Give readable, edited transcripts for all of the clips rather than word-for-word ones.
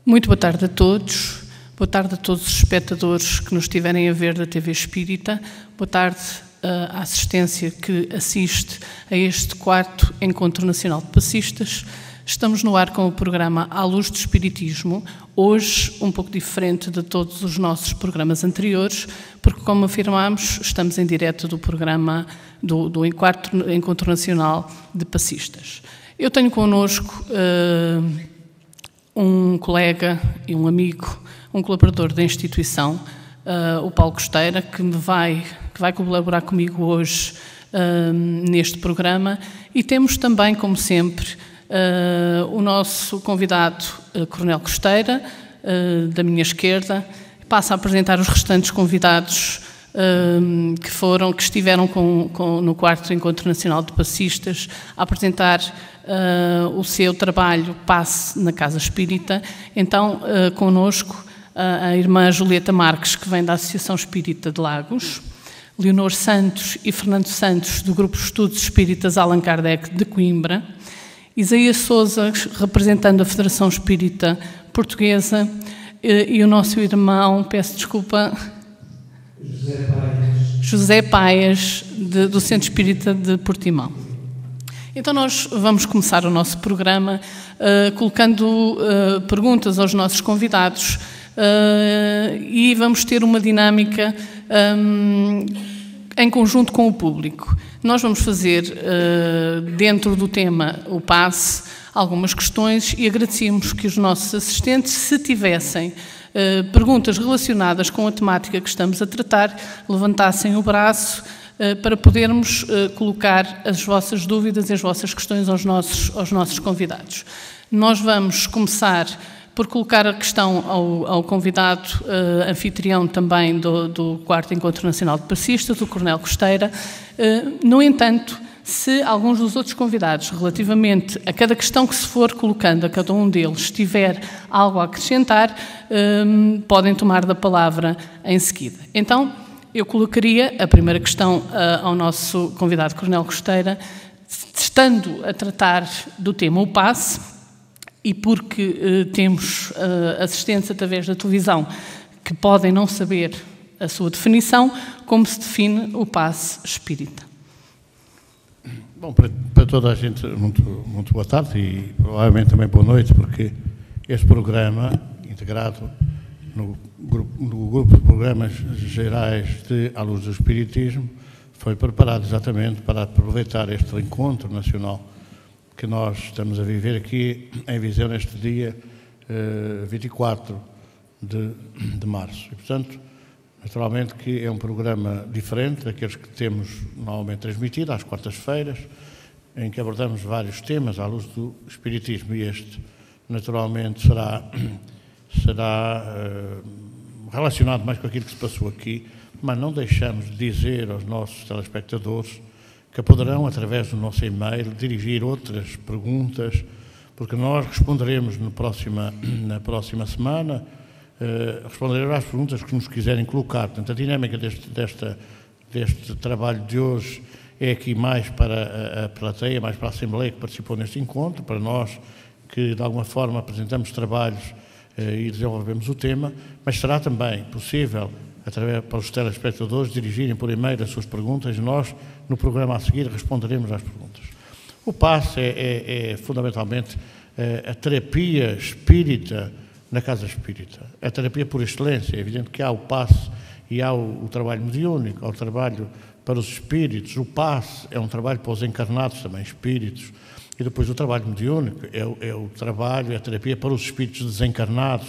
Muito boa tarde a todos. Boa tarde a todos os espectadores que nos estiverem a ver da TV Espírita. Boa tarde à assistência que assiste a este 4º Encontro Nacional de Passistas. Estamos no ar com o programa À Luz do Espiritismo, hoje um pouco diferente de todos os nossos programas anteriores, porque, como afirmámos, estamos em direto do programa do 4º Encontro Nacional de Passistas. Eu tenho connosco um colega e um amigo, um colaborador da instituição, o Paulo Costeira, que vai colaborar comigo hoje neste programa, e temos também, como sempre, o nosso convidado, Coronel Costeira, da minha esquerda. Passo a apresentar os restantes convidados que estiveram no 4º Encontro Nacional de Passistas, a apresentar o seu trabalho Passe na Casa Espírita. Então, connosco, a irmã Julieta Marques, que vem da Associação Espírita de Lagos, Leonor Santos e Fernando Santos, do Grupo de Estudos Espíritas Allan Kardec de Coimbra, Isaías Sousa, representando a Federação Espírita Portuguesa, e o nosso irmão, peço desculpa, José Paias, do Centro Espírita de Portimão. Então nós vamos começar o nosso programa colocando perguntas aos nossos convidados e vamos ter uma dinâmica em conjunto com o público. Nós vamos fazer, dentro do tema o passe, algumas questões, e agradecemos que os nossos assistentes, se tivessem perguntas relacionadas com a temática que estamos a tratar, levantassem o braço para podermos colocar as vossas dúvidas e as vossas questões aos nossos convidados. Nós vamos começar por colocar a questão ao convidado anfitrião também do 4º Encontro Nacional de Passistas, o Coronel Costeira. No entanto, se alguns dos outros convidados, relativamente a cada questão que se for colocando a cada um deles, tiver algo a acrescentar, podem tomar da palavra em seguida. Então, eu colocaria a primeira questão ao nosso convidado, Coronel Costeira, estando a tratar do tema o passe, e porque temos assistentes através da televisão que podem não saber a sua definição, como se define o passe espírita? Bom, para toda a gente, muito boa tarde e provavelmente também boa noite, porque este programa, integrado no grupo de programas gerais de À Luz do Espiritismo, foi preparado exatamente para aproveitar este encontro nacional que nós estamos a viver aqui em Viseu neste dia 24 de março. E, portanto, naturalmente que é um programa diferente daqueles que temos normalmente transmitido às quartas-feiras, em que abordamos vários temas à luz do Espiritismo, e este, naturalmente, será relacionado mais com aquilo que se passou aqui, mas não deixamos de dizer aos nossos telespectadores que poderão, através do nosso e-mail, dirigir outras perguntas, porque nós responderemos na próxima semana, responderemos às perguntas que nos quiserem colocar. Portanto, a dinâmica deste trabalho de hoje é aqui mais para a plateia, mais para a Assembleia que participou neste encontro, para nós que, de alguma forma, apresentamos trabalhos e desenvolvemos o tema, mas será também possível, através para os telespectadores, dirigirem por e-mail as suas perguntas, e nós, no programa a seguir, responderemos às perguntas. O passe é fundamentalmente a terapia espírita na Casa Espírita, a terapia por excelência. É evidente que há o passe e há o trabalho mediúnico, há o trabalho para os espíritos. O passe é um trabalho para os encarnados, também espíritos, e depois o trabalho mediúnico é o trabalho, é a terapia para os espíritos desencarnados,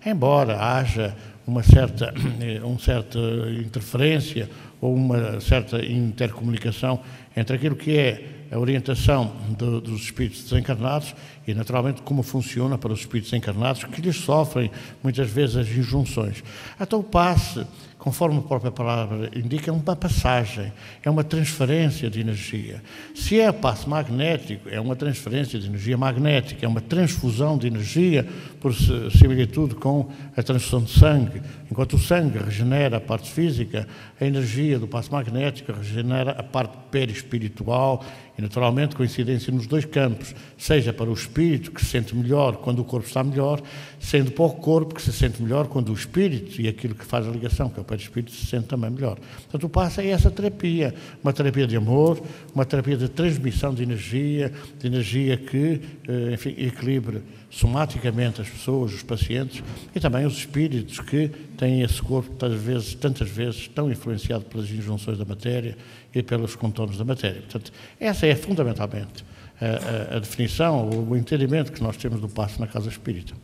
embora haja uma certa interferência ou uma certa intercomunicação entre aquilo que é a orientação dos espíritos desencarnados e, naturalmente, como funciona para os espíritos encarnados, que lhes sofrem muitas vezes as injunções. Então o passe conforme a própria palavra indica, é uma passagem, é uma transferência de energia. Se é passe magnético, é uma transferência de energia magnética, é uma transfusão de energia por similitude com a transfusão de sangue. Enquanto o sangue regenera a parte física, a energia do passe magnético regenera a parte perispiritual e, naturalmente, coincidência nos dois campos, seja para o espírito, que se sente melhor quando o corpo está melhor, sendo para o corpo, que se sente melhor quando o espírito e aquilo que faz a ligação, que é o perispírito, se sente também melhor. Portanto, o passe é essa terapia, uma terapia de amor, uma terapia de transmissão de energia que, enfim, equilibre somaticamente as pessoas, os pacientes e também os espíritos que têm esse corpo tantas vezes tão influenciado pelas injunções da matéria e pelos contornos da matéria. Portanto, essa é fundamentalmente a definição, o entendimento que nós temos do passe na casa espírita.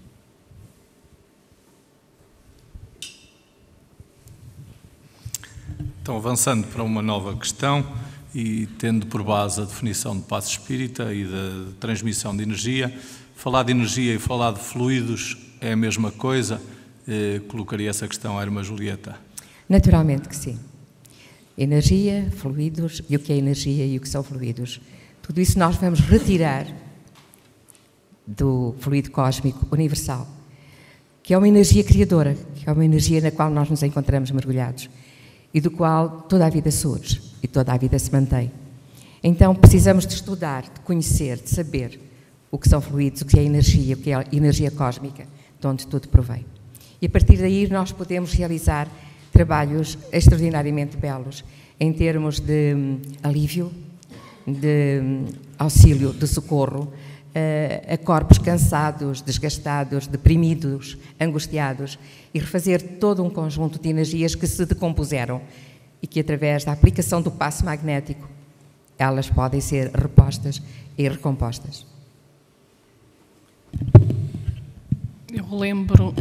Então, avançando para uma nova questão e tendo por base a definição de passe espírita e da transmissão de energia, falar de energia e falar de fluidos é a mesma coisa? Colocaria essa questão à irmã Julieta. Naturalmente que sim. Energia, fluidos, e o que é energia e o que são fluidos. Tudo isso nós vamos retirar do fluido cósmico universal, que é uma energia criadora, que é uma energia na qual nós nos encontramos mergulhados e do qual toda a vida surge e toda a vida se mantém. Então precisamos de estudar, de conhecer, de saber o que são fluidos, o que é a energia cósmica, de onde tudo provém. E a partir daí nós podemos realizar trabalhos extraordinariamente belos em termos de alívio, de auxílio, de socorro a corpos cansados, desgastados, deprimidos, angustiados e refazer todo um conjunto de energias que se decompuseram e que através da aplicação do passe magnético elas podem ser repostas e recompostas. Eu lembro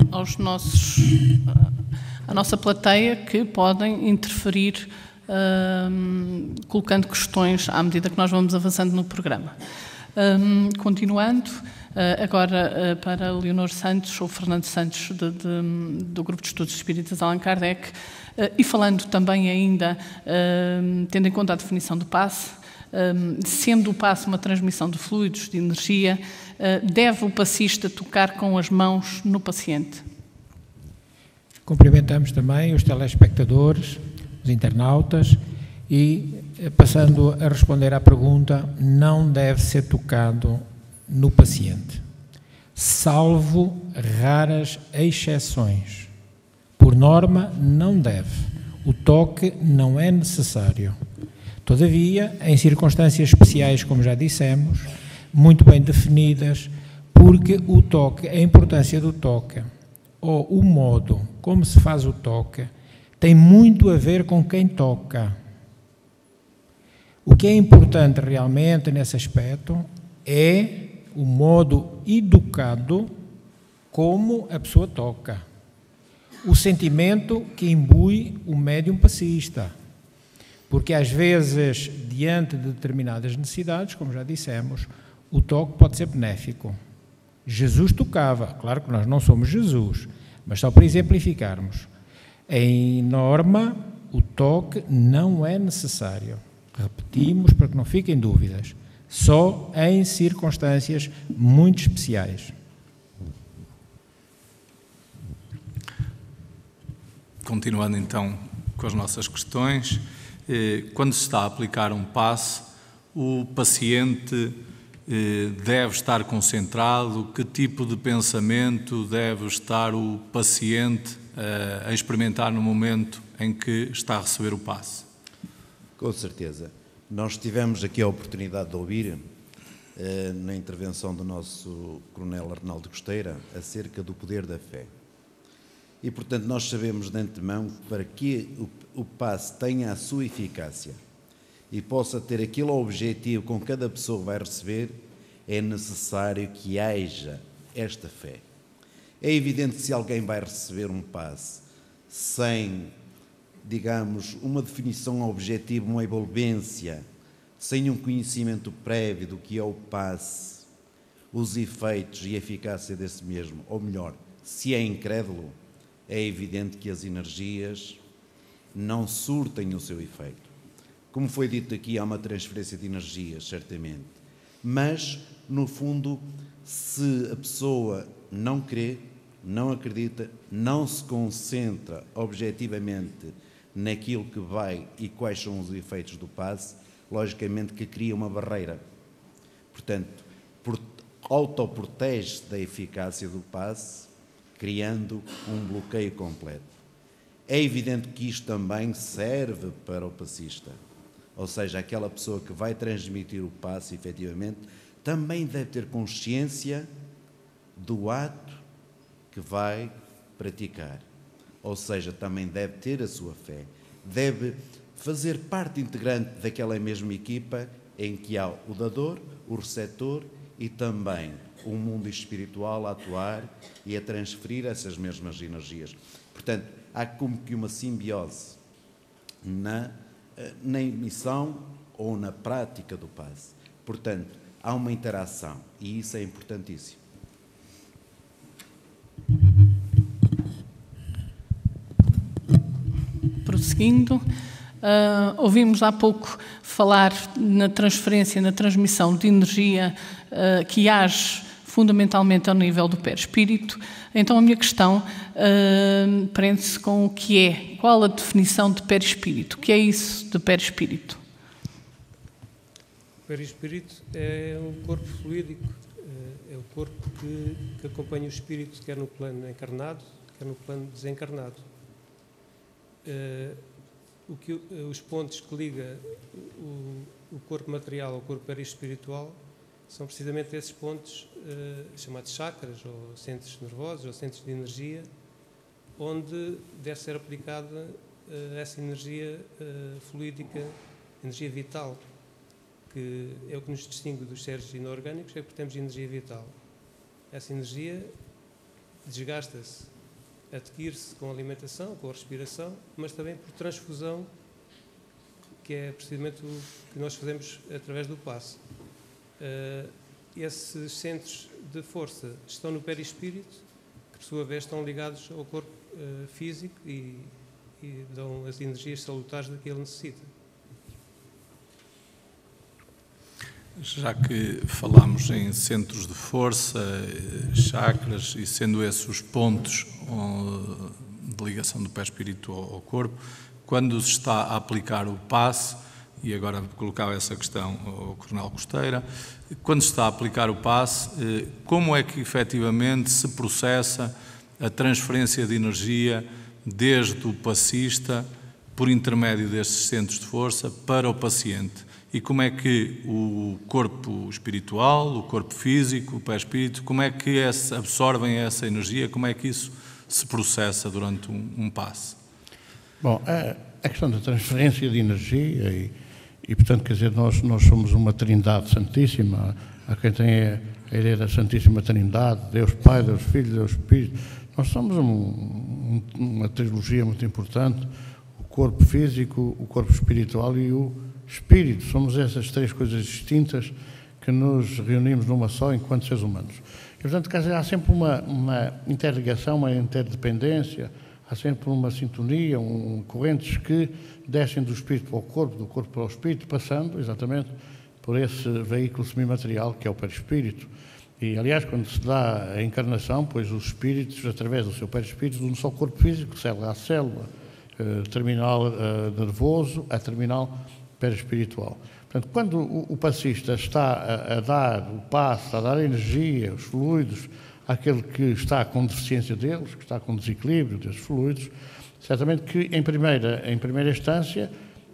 à nossa plateia que podem interferir colocando questões à medida que nós vamos avançando no programa. Continuando, agora para Leonor Santos ou Fernando Santos do Grupo de Estudos Espíritas Allan Kardec e falando também ainda, tendo em conta a definição do passe, sendo o passe uma transmissão de fluidos, de energia, deve o passista tocar com as mãos no paciente? Cumprimentamos também os telespectadores, os internautas e, passando a responder à pergunta, não deve ser tocado no paciente, salvo raras exceções. Por norma, não deve. O toque não é necessário. Todavia, em circunstâncias especiais, como já dissemos, muito bem definidas, porque o toque, a importância do toque, ou o modo como se faz o toque, tem muito a ver com quem toca. O que é importante realmente nesse aspecto é o modo educado como a pessoa toca. O sentimento que imbui o médium passista. Porque às vezes, diante de determinadas necessidades, como já dissemos, o toque pode ser benéfico. Jesus tocava, claro que nós não somos Jesus, mas só para exemplificarmos. Em norma, o toque não é necessário. Repetimos para que não fiquem dúvidas. Só em circunstâncias muito especiais. Continuando então com as nossas questões, quando se está a aplicar um passe, o paciente deve estar concentrado? Que tipo de pensamento deve estar o paciente a experimentar no momento em que está a receber o passe? Com certeza. Nós tivemos aqui a oportunidade de ouvir, na intervenção do nosso Coronel Arnaldo Costeira, acerca do poder da fé. E, portanto, nós sabemos de antemão que para que o passe tenha a sua eficácia e possa ter aquele objetivo com que cada pessoa vai receber, é necessário que haja esta fé. É evidente que se alguém vai receber um passe sem, digamos, uma definição objetiva, uma envolvência, sem um conhecimento prévio do que é o passe, os efeitos e a eficácia desse mesmo, ou melhor, se é incrédulo, é evidente que as energias não surtem o seu efeito. Como foi dito aqui, há uma transferência de energias, certamente, mas, no fundo, se a pessoa não crê, não acredita, não se concentra objetivamente naquilo que vai e quais são os efeitos do passe, logicamente que cria uma barreira. Portanto, autoprotege-se da eficácia do passe, criando um bloqueio completo. É evidente que isto também serve para o passista, ou seja, aquela pessoa que vai transmitir o passe, efetivamente, também deve ter consciência do ato que vai praticar. Ou seja, também deve ter a sua fé, deve fazer parte integrante daquela mesma equipa em que há o dador, o receptor e também o mundo espiritual a atuar e a transferir essas mesmas energias. Portanto, há como que uma simbiose na emissão ou na prática do passe. Portanto, há uma interação e isso é importantíssimo. Prosseguindo, ouvimos há pouco falar na transferência, na transmissão de energia que age fundamentalmente ao nível do perispírito. Então a minha questão prende-se com o que é, qual a definição de perispírito? O que é isso de perispírito? O perispírito é um corpo fluídico, é o corpo que acompanha o espírito, quer no plano encarnado, quer no plano desencarnado. Os pontos que liga o corpo material ao corpo perispiritual são precisamente esses pontos chamados chakras, ou centros nervosos, ou centros de energia, onde deve ser aplicada essa energia fluídica, energia vital, que é o que nos distingue dos seres inorgânicos, é porque temos energia vital. Essa energia desgasta-se, adquire-se com a alimentação, com a respiração, mas também por transfusão, que é precisamente o que nós fazemos através do passe. Esses centros de força estão no perispírito, que por sua vez estão ligados ao corpo físico e dão as energias salutares de que ele necessita. Já que falamos em centros de força, chakras, e sendo esses os pontos de ligação do perispírito ao corpo, quando se está a aplicar o passe, e agora colocava essa questão ao Coronel Costeira, quando se está a aplicar o passe, como é que efetivamente se processa a transferência de energia desde o passista, por intermédio destes centros de força, para o paciente? E como é que o corpo espiritual, o corpo físico, o perispírito, como é que absorvem essa energia, como é que isso se processa durante um passe? Bom, a questão da transferência de energia e portanto, quer dizer, nós somos uma Trindade Santíssima. Há quem tenha a ideia da Santíssima Trindade, Deus Pai, Deus Filho, Deus Espírito. Nós somos uma trilogia muito importante, o corpo físico, o corpo espiritual e o espírito. Somos essas três coisas distintas que nos reunimos numa só enquanto seres humanos. E, portanto, quer dizer, há sempre uma interligação, uma interdependência, há sempre uma sintonia, correntes que descem do espírito para o corpo, do corpo para o espírito, passando exatamente por esse veículo semimaterial que é o perispírito. E, aliás, quando se dá a encarnação, pois os espíritos, através do seu perispírito, de um só corpo físico, célula a célula, terminal nervoso a terminal perispiritual. Portanto, quando o passista está a dar o passe, a dar a energia, os fluidos, àquele que está com deficiência deles, que está com desequilíbrio desses fluidos, certamente que, em primeira instância,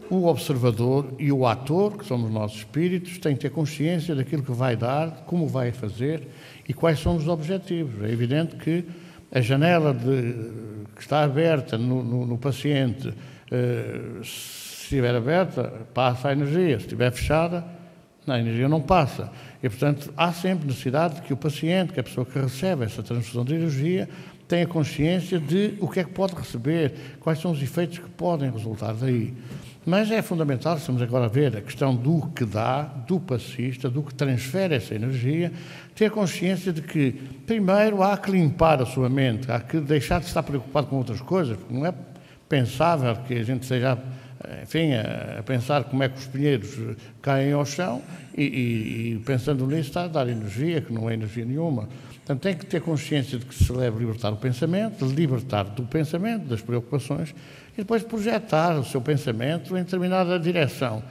o observador e o ator, que somos nossos espíritos, têm que ter consciência daquilo que vai dar, como vai fazer e quais são os objetivos. É evidente que a janela que está aberta no paciente, se estiver aberta, passa a energia. Se estiver fechada, a energia não passa. E, portanto, há sempre necessidade de que o paciente, que a pessoa que recebe essa transfusão de energia, tenha consciência de o que é que pode receber, quais são os efeitos que podem resultar daí. Mas é fundamental, estamos agora a ver a questão do que dá, do passista, do que transfere essa energia, ter consciência de que, primeiro, há que limpar a sua mente, há que deixar de estar preocupado com outras coisas, porque não é pensável que a gente seja, enfim, a pensar como é que os pinheiros caem ao chão e pensando nisso está a dar energia, que não é energia nenhuma. Portanto, tem que ter consciência de que se deve libertar o pensamento, libertar do pensamento, das preocupações, e depois projetar o seu pensamento em determinada direção.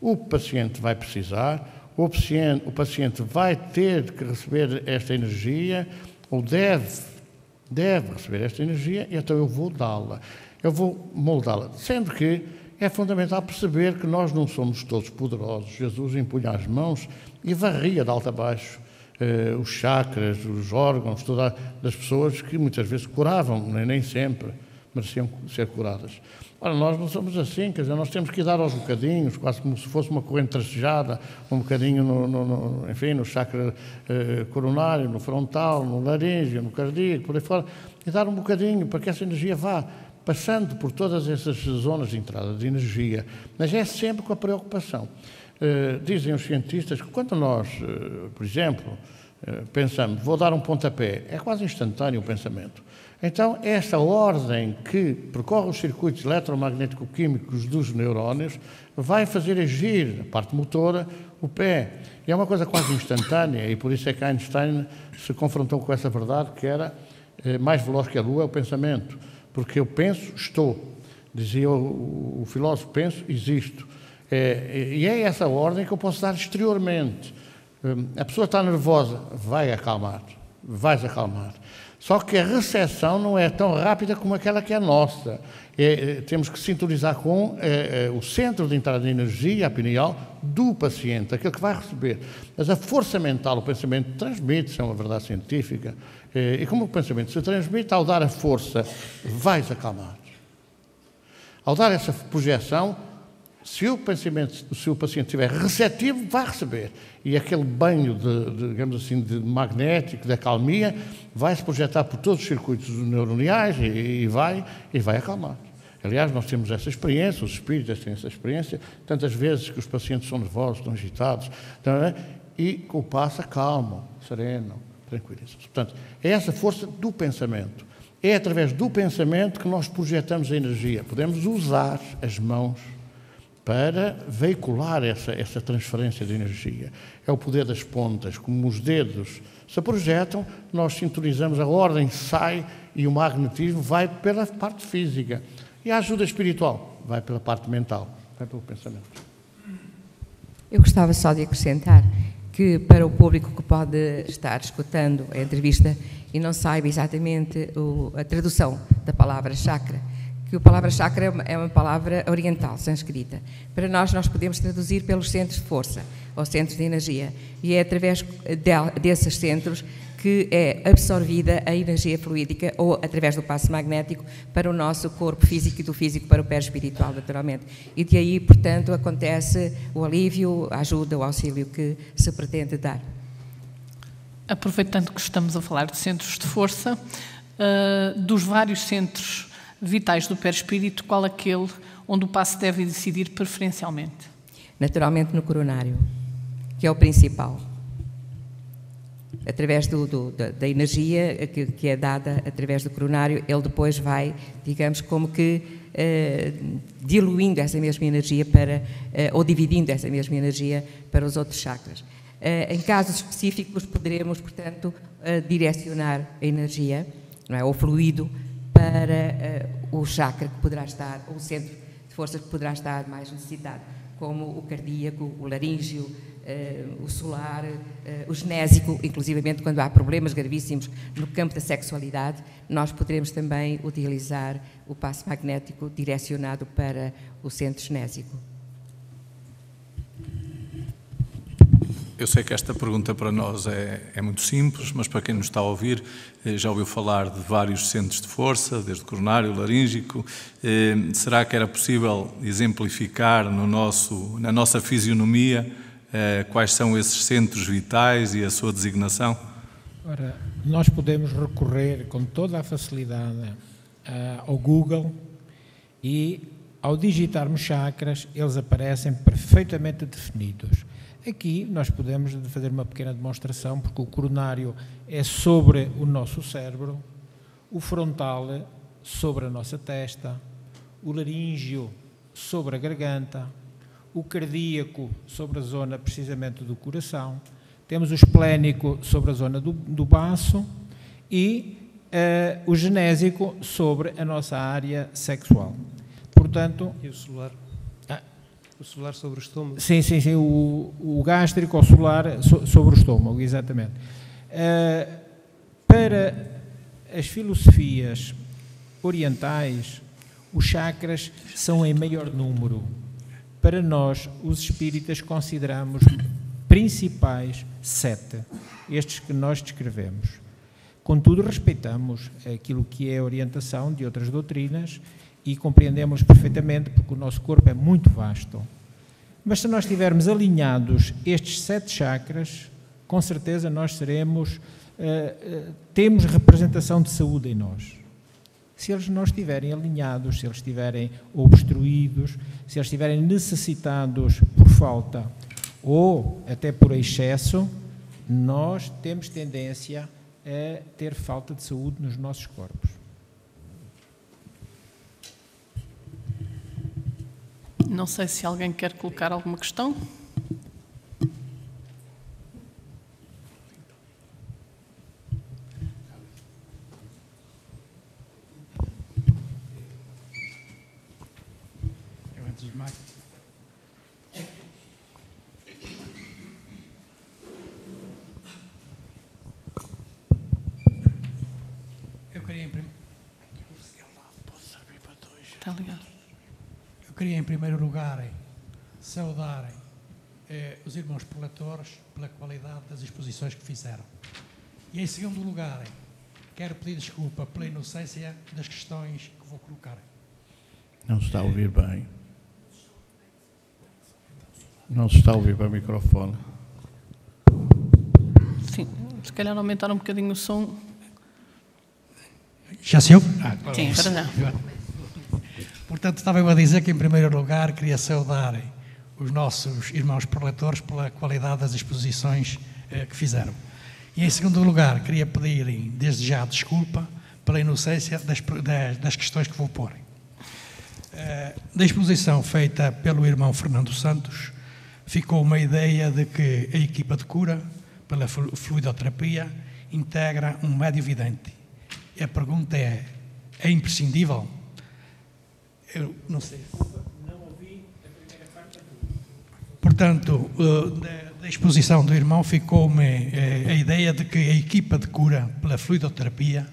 O paciente vai precisar, o paciente vai ter que receber esta energia, ou deve receber esta energia, e então eu vou dá-la. Eu vou moldá-la, sendo que é fundamental perceber que nós não somos todos poderosos. Jesus impunha as mãos e varria de alto a baixo os chakras, os órgãos, todas as pessoas que muitas vezes curavam, nem sempre mereciam ser curadas. Ora, nós não somos assim, quer dizer, nós temos que ir dar aos bocadinhos, quase como se fosse uma corrente tracejada, um bocadinho no chakra coronário, no frontal, no laríngeo, no cardíaco, por aí fora, e dar um bocadinho para que essa energia vá passando por todas essas zonas de entrada de energia, mas é sempre com a preocupação. Dizem os cientistas que quando nós, por exemplo, pensamos, vou dar um pontapé, é quase instantâneo o pensamento. Então, esta ordem que percorre os circuitos eletromagnético-químicos dos neurónios vai fazer agir a parte motora, o pé. E é uma coisa quase instantânea, e por isso é que Einstein se confrontou com essa verdade, que era mais veloz que a lua, é o pensamento. Porque eu penso, estou. Dizia o filósofo, penso, existo. E é essa ordem que eu posso dar exteriormente. A pessoa está nervosa, vais acalmar. Só que a recepção não é tão rápida como aquela que é nossa. Temos que sintonizar com o centro de entrada de energia, a pineal, do paciente, aquele que vai receber. Mas a força mental, o pensamento transmite-se, é uma verdade científica. E como o pensamento se transmite, ao dar a força, vais acalmar. Ao dar essa projeção, se o paciente estiver receptivo, vai receber. E aquele banho digamos assim, de magnético, de acalmia, vai se projetar por todos os circuitos neuroniais e vai acalmar. Aliás, nós temos essa experiência, os espíritas têm essa experiência, tantas vezes que os pacientes são nervosos, estão agitados, e com o passo acalmam, serenam, tranquilizam-se. Portanto, é essa força do pensamento. É através do pensamento que nós projetamos a energia. Podemos usar as mãos para veicular essa transferência de energia. É o poder das pontas, como os dedos se projetam, nós sintonizamos, a ordem sai e o magnetismo vai pela parte física. E a ajuda espiritual vai pela parte mental, vai pelo pensamento. Eu gostava só de acrescentar que para o público que pode estar escutando a entrevista e não saiba exatamente a tradução da palavra chakra, que a palavra chakra é uma palavra oriental, sânscrita. Para nós podemos traduzir pelos centros de força, ou centros de energia, e é através desses centros que é absorvida a energia fluídica, ou através do passo magnético, para o nosso corpo físico e do físico para o perispiritual, naturalmente. E de aí, portanto, acontece o alívio, a ajuda, o auxílio que se pretende dar. Aproveitando que estamos a falar de centros de força, dos vários centros vitais do perispírito, qual aquele onde o passe deve decidir preferencialmente? Naturalmente no coronário, que é o principal. Através da energia que é dada através do coronário, ele depois vai, digamos, como que diluindo essa mesma energia ou dividindo essa mesma energia para os outros chakras. Em casos específicos, poderemos, portanto, direcionar a energia, não é, o fluido, para o chakra que poderá estar, ou o centro de força que poderá estar mais necessitado, como o cardíaco, o laríngeo, o solar, o genésico, inclusivamente quando há problemas gravíssimos no campo da sexualidade, nós poderemos também utilizar o passo magnético direcionado para o centro genésico. Eu sei que esta pergunta para nós é muito simples, mas para quem nos está a ouvir, já ouviu falar de vários centros de força, desde o coronário, o laríngico. Será que era possível exemplificar na nossa fisionomia quais são esses centros vitais e a sua designação? Ora, nós podemos recorrer com toda a facilidade ao Google e, ao digitarmos chakras, eles aparecem perfeitamente definidos. Aqui nós podemos fazer uma pequena demonstração, porque o coronário é sobre o nosso cérebro, o frontal sobre a nossa testa, o laríngeo sobre a garganta, o cardíaco sobre a zona precisamente do coração, temos o esplénico sobre a zona do baço e o genésico sobre a nossa área sexual. Portanto... E o solar? O solar sobre o estômago? Sim, o gástrico ou solar sobre o estômago, exatamente. Para as filosofias orientais, os chakras são em maior número. Para nós, os espíritas, consideramos principais 7, estes que nós descrevemos. Contudo, respeitamos aquilo que é a orientação de outras doutrinas e compreendemos perfeitamente, porque o nosso corpo é muito vasto. Mas se nós estivermos alinhados estes 7 chakras, com certeza nós temos representação de saúde em nós. Se eles não estiverem alinhados, se eles estiverem obstruídos, se eles estiverem necessitados por falta ou até por excesso, nós temos tendência a ter falta de saúde nos nossos corpos. Não sei se alguém quer colocar alguma questão. Eu queria, em primeiro lugar, saudar os irmãos preletores pela qualidade das exposições que fizeram. E, em segundo lugar, quero pedir desculpa pela inocência das questões que vou colocar. Não se está a ouvir bem. Não se está a ouvir bem o microfone. Sim, se calhar aumentar um bocadinho o som. Já se ouve? Sim, para já. Portanto, estava eu a dizer que, em primeiro lugar, queria saudar os nossos irmãos preletores pela qualidade das exposições que fizeram. E, em segundo lugar, queria pedir, desde já, desculpa pela inocência das questões que vou pôr. Da exposição feita pelo irmão Fernando Santos, ficou uma ideia de que a equipa de cura, pela fluidoterapia, integra um médio vidente. E a pergunta é imprescindível? Eu não sei. Não ouvi a primeira parte da pergunta. Portanto, da exposição do irmão ficou-me a ideia de que a equipa de cura pela fluidoterapia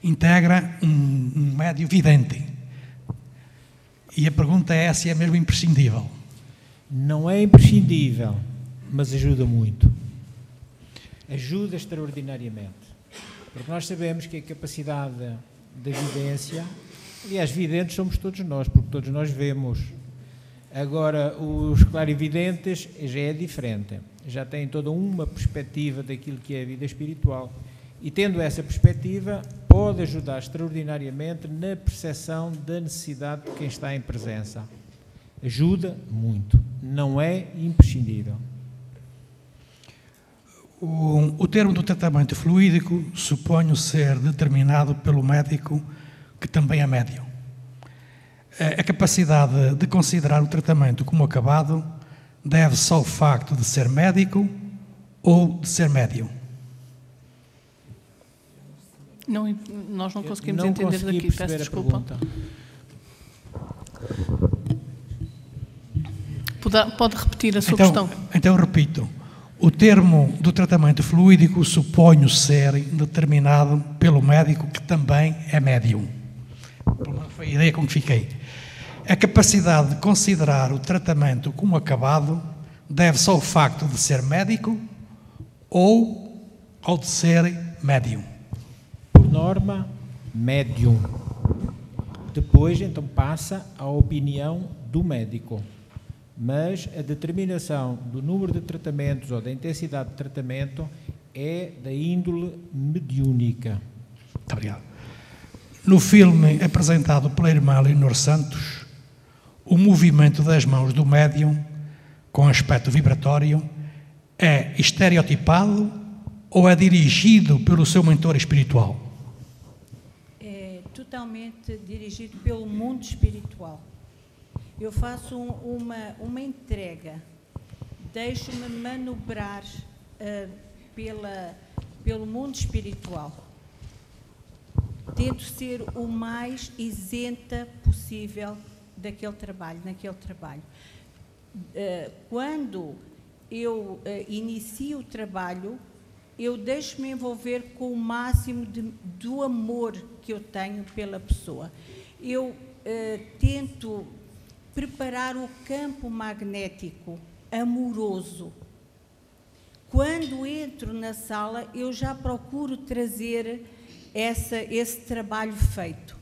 integra um médio vidente. E a pergunta é se é mesmo imprescindível. Não é imprescindível, mas ajuda muito. Ajuda extraordinariamente. Porque nós sabemos que a capacidade da vidência, aliás, videntes somos todos nós, porque todos nós vemos. Agora, os clarividentes já é diferente, já têm toda uma perspectiva daquilo que é a vida espiritual. E tendo essa perspectiva, pode ajudar extraordinariamente na percepção da necessidade de quem está em presença. Ajuda muito, não é imprescindível. O termo do tratamento fluídico suponho ser determinado pelo médico, que também é médium. A capacidade de considerar o tratamento como acabado deve-se ao facto de ser médico ou de ser médium? Não, nós não conseguimos entender daqui, peço desculpa. Pode repetir a sua questão? Então, repito. O termo do tratamento fluídico suponho ser determinado pelo médico, que também é médium. Foi a ideia com que fiquei. A capacidade de considerar o tratamento como acabado deve-se ao facto de ser médico ou ao de ser médium? Por norma, médium. Depois, então, passa à opinião do médico. Mas a determinação do número de tratamentos ou da intensidade de tratamento é da índole mediúnica. Muito obrigado. No filme apresentado pela irmã Leonor Santos, o movimento das mãos do médium, com aspecto vibratório, é estereotipado ou é dirigido pelo seu mentor espiritual? É totalmente dirigido pelo mundo espiritual. Eu faço uma entrega, deixo-me manobrar pelo mundo espiritual. Tento ser o mais isenta possível naquele trabalho. Quando eu inicio o trabalho, eu deixo-me envolver com o máximo do amor que eu tenho pela pessoa. Eu tento preparar o campo magnético amoroso. Quando entro na sala, eu já procuro trazer esse trabalho feito.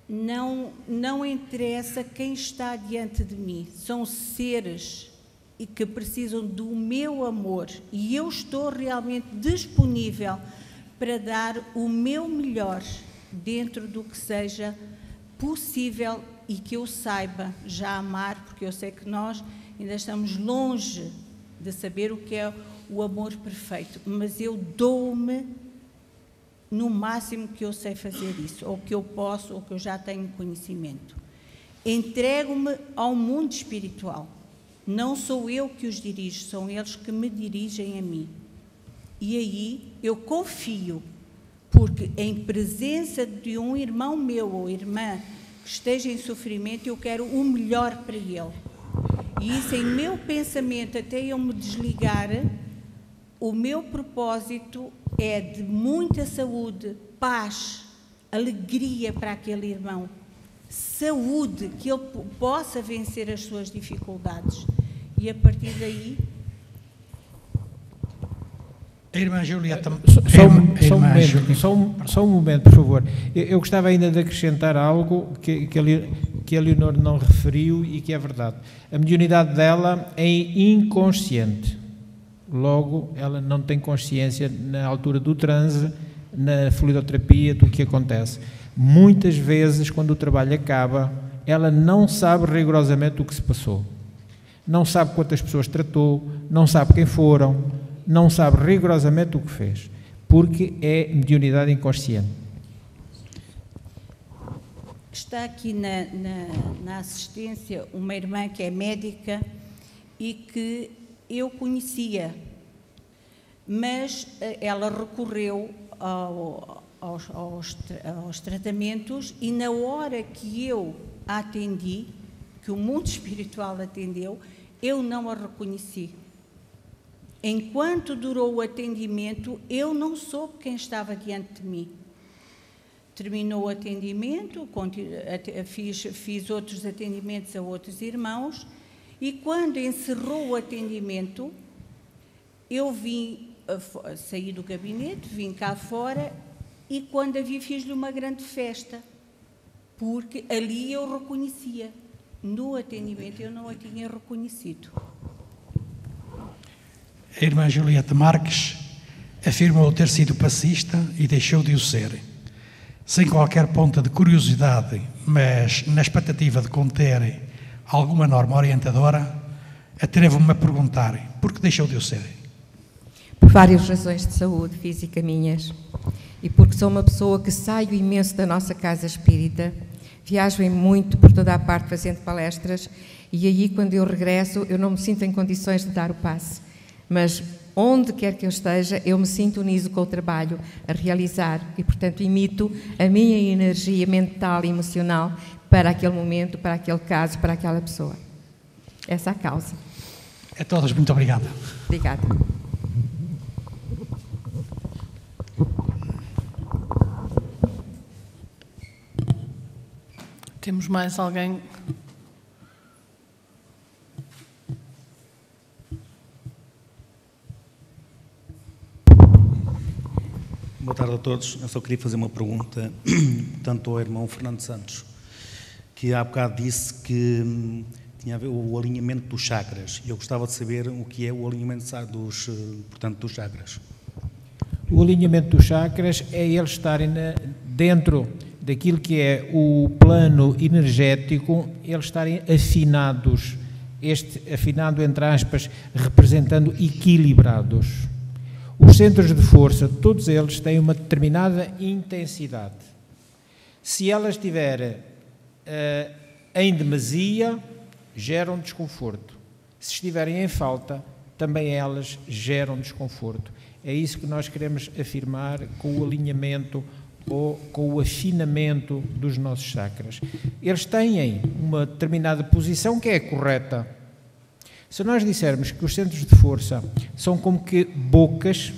Não interessa quem está diante de mim, são seres que precisam do meu amor e eu estou realmente disponível para dar o meu melhor dentro do que seja possível e que eu saiba já amar, porque eu sei que nós ainda estamos longe de saber o que é o amor perfeito, mas eu dou-me no máximo que eu sei fazer isso, ou que eu posso, ou que eu já tenho conhecimento. Entrego-me ao mundo espiritual. Não sou eu que os dirijo, são eles que me dirigem a mim. E aí eu confio, porque em presença de um irmão meu ou irmã que esteja em sofrimento, eu quero o melhor para ele. E isso em meu pensamento, até eu me desligar, o meu propósito é de muita saúde, paz, alegria para aquele irmão. Saúde, que ele possa vencer as suas dificuldades. E a partir daí... A irmã Julieta... Só um momento, por favor. Eu gostava ainda de acrescentar algo que a Leonor não referiu e que é verdade. A mediunidade dela é inconsciente. Logo, ela não tem consciência na altura do transe, na fluidoterapia, do que acontece. Muitas vezes, quando o trabalho acaba, ela não sabe rigorosamente o que se passou. Não sabe quantas pessoas tratou, não sabe quem foram, não sabe rigorosamente o que fez, porque é mediunidade inconsciente. Está aqui na assistência uma irmã que é médica e que eu conhecia, mas ela recorreu aos tratamentos e na hora que eu a atendi, que o mundo espiritual atendeu, eu não a reconheci. Enquanto durou o atendimento, eu não soube quem estava diante de mim. Terminou o atendimento, fiz outros atendimentos a outros irmãos e quando encerrou o atendimento, eu saí do gabinete, vim cá fora e quando a vi fiz-lhe uma grande festa, porque ali eu reconhecia. No atendimento eu não a tinha reconhecido. A irmã Julieta Marques afirmou ter sido passista e deixou de o ser. Sem qualquer ponta de curiosidade, mas na expectativa de conter alguma norma orientadora, atrevo-me a perguntar, por que deixou de o ser? Por várias razões de saúde física minhas e porque sou uma pessoa que saio imenso da nossa casa espírita, viajo muito por toda a parte fazendo palestras e aí quando eu regresso eu não me sinto em condições de dar o passe, mas onde quer que eu esteja eu me sintonizo com o trabalho a realizar e portanto imito a minha energia mental e emocional para aquele momento, para aquele caso, para aquela pessoa. Essa é a causa. A todos, muito obrigado. Obrigada. Temos mais alguém? Boa tarde a todos. Eu só queria fazer uma pergunta, tanto ao irmão Fernando Santos, que há bocado disse que tinha a ver o alinhamento dos chakras. Eu gostava de saber o que é o alinhamento dos chakras. O alinhamento dos chakras é eles estarem dentro daquilo que é o plano energético, eles estarem afinados, afinado entre aspas, representando equilibrados. Os centros de força, todos eles têm uma determinada intensidade. Se ela estiver em demasia, geram desconforto. Se estiverem em falta, também elas geram desconforto. É isso que nós queremos afirmar com o alinhamento ou com o afinamento dos nossos chakras. Eles têm uma determinada posição que é correta. Se nós dissermos que os centros de força são como que bocas,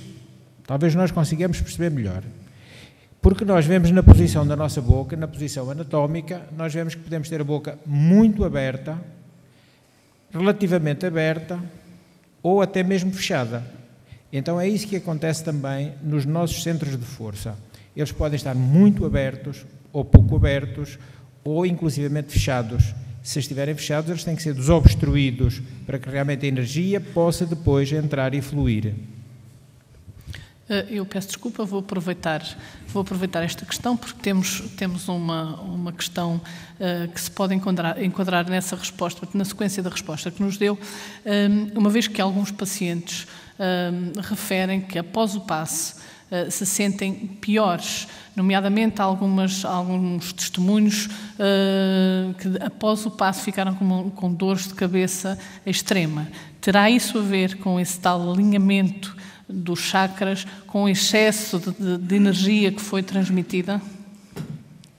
talvez nós consigamos perceber melhor. Porque nós vemos na posição da nossa boca, na posição anatómica, nós vemos que podemos ter a boca muito aberta, relativamente aberta ou até mesmo fechada. Então é isso que acontece também nos nossos centros de força. Eles podem estar muito abertos ou pouco abertos ou inclusivamente fechados. Se estiverem fechados, eles têm que ser desobstruídos para que realmente a energia possa depois entrar e fluir. Eu peço desculpa, vou aproveitar esta questão, porque temos uma questão que se pode enquadrar nessa resposta, na sequência da resposta que nos deu, uma vez que alguns pacientes referem que após o passe se sentem piores, nomeadamente alguns testemunhos que após o passe ficaram com dores de cabeça extrema. Terá isso a ver com esse tal alinhamento dos chakras, com o excesso de energia que foi transmitida?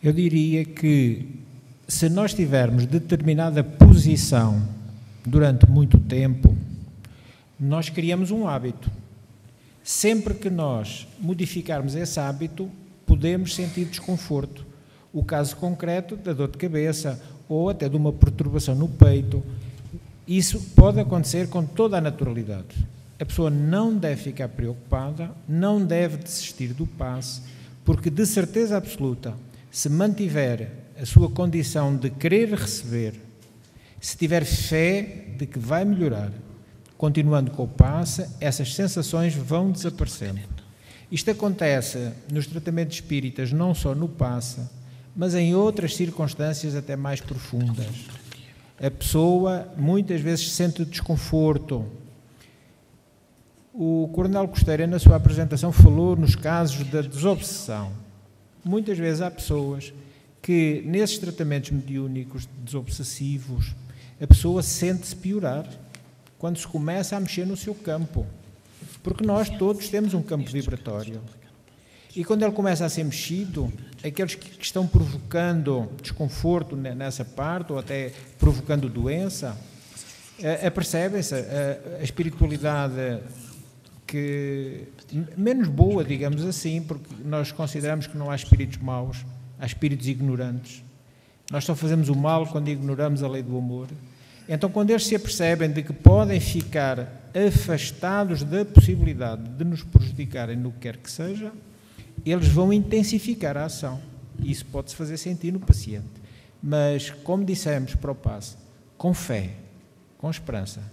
Eu diria que se nós tivermos determinada posição durante muito tempo, nós criamos um hábito. Sempre que nós modificarmos esse hábito, podemos sentir desconforto. O caso concreto da dor de cabeça ou até de uma perturbação no peito, isso pode acontecer com toda a naturalidade. A pessoa não deve ficar preocupada, não deve desistir do passe, porque de certeza absoluta, se mantiver a sua condição de querer receber, se tiver fé de que vai melhorar, continuando com o passe, essas sensações vão desaparecendo. Isto acontece nos tratamentos espíritas, não só no passe, mas em outras circunstâncias até mais profundas. A pessoa muitas vezes sente desconforto. O Coronel Costeira, na sua apresentação, falou nos casos da desobsessão. Muitas vezes há pessoas que, nesses tratamentos mediúnicos desobsessivos, a pessoa sente-se piorar quando se começa a mexer no seu campo. Porque nós todos temos um campo vibratório. E quando ele começa a ser mexido, aqueles que estão provocando desconforto nessa parte, ou até provocando doença, apercebem-se a espiritualidade que menos boa, digamos assim, porque nós consideramos que não há espíritos maus, há espíritos ignorantes. Nós só fazemos o mal quando ignoramos a lei do amor. Então, quando eles se apercebem de que podem ficar afastados da possibilidade de nos prejudicarem no que quer que seja, eles vão intensificar a ação. Isso pode-se fazer sentir no paciente. Mas, como dissemos para o passe, com fé, com esperança,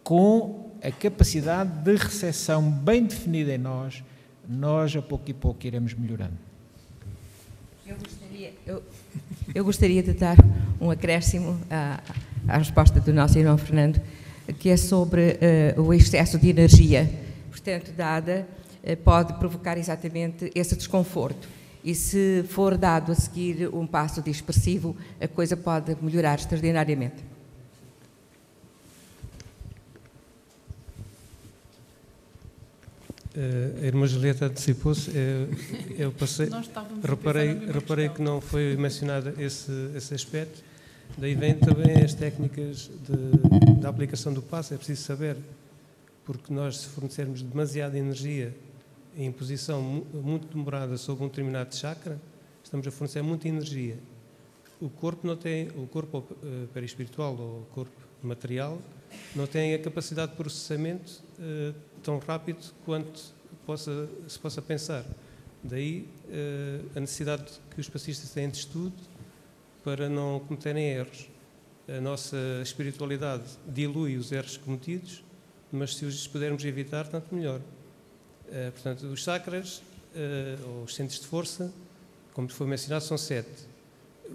com a capacidade de recepção bem definida em nós a pouco e pouco iremos melhorando. Eu gostaria de dar um acréscimo à resposta do nosso irmão Fernando, que é sobre o excesso de energia, portanto, dada, pode provocar exatamente esse desconforto. E se for dado a seguir um passo dispersivo, a coisa pode melhorar extraordinariamente. A irmã Julieta antecipou-se, eu passei, reparei que não foi mencionado esse aspecto, daí vem também as técnicas da aplicação do passe, é preciso saber, porque nós se fornecermos demasiada energia em posição muito demorada sobre um determinado chakra, estamos a fornecer muita energia. O corpo perispiritual ou o corpo material não tem a capacidade de processamento tão rápido quanto se possa pensar. Daí a necessidade que os passistas têm de estudo para não cometerem erros. A nossa espiritualidade dilui os erros cometidos, mas se os pudermos evitar, tanto melhor. Portanto, os chakras, ou os centros de força, como foi mencionado, são 7.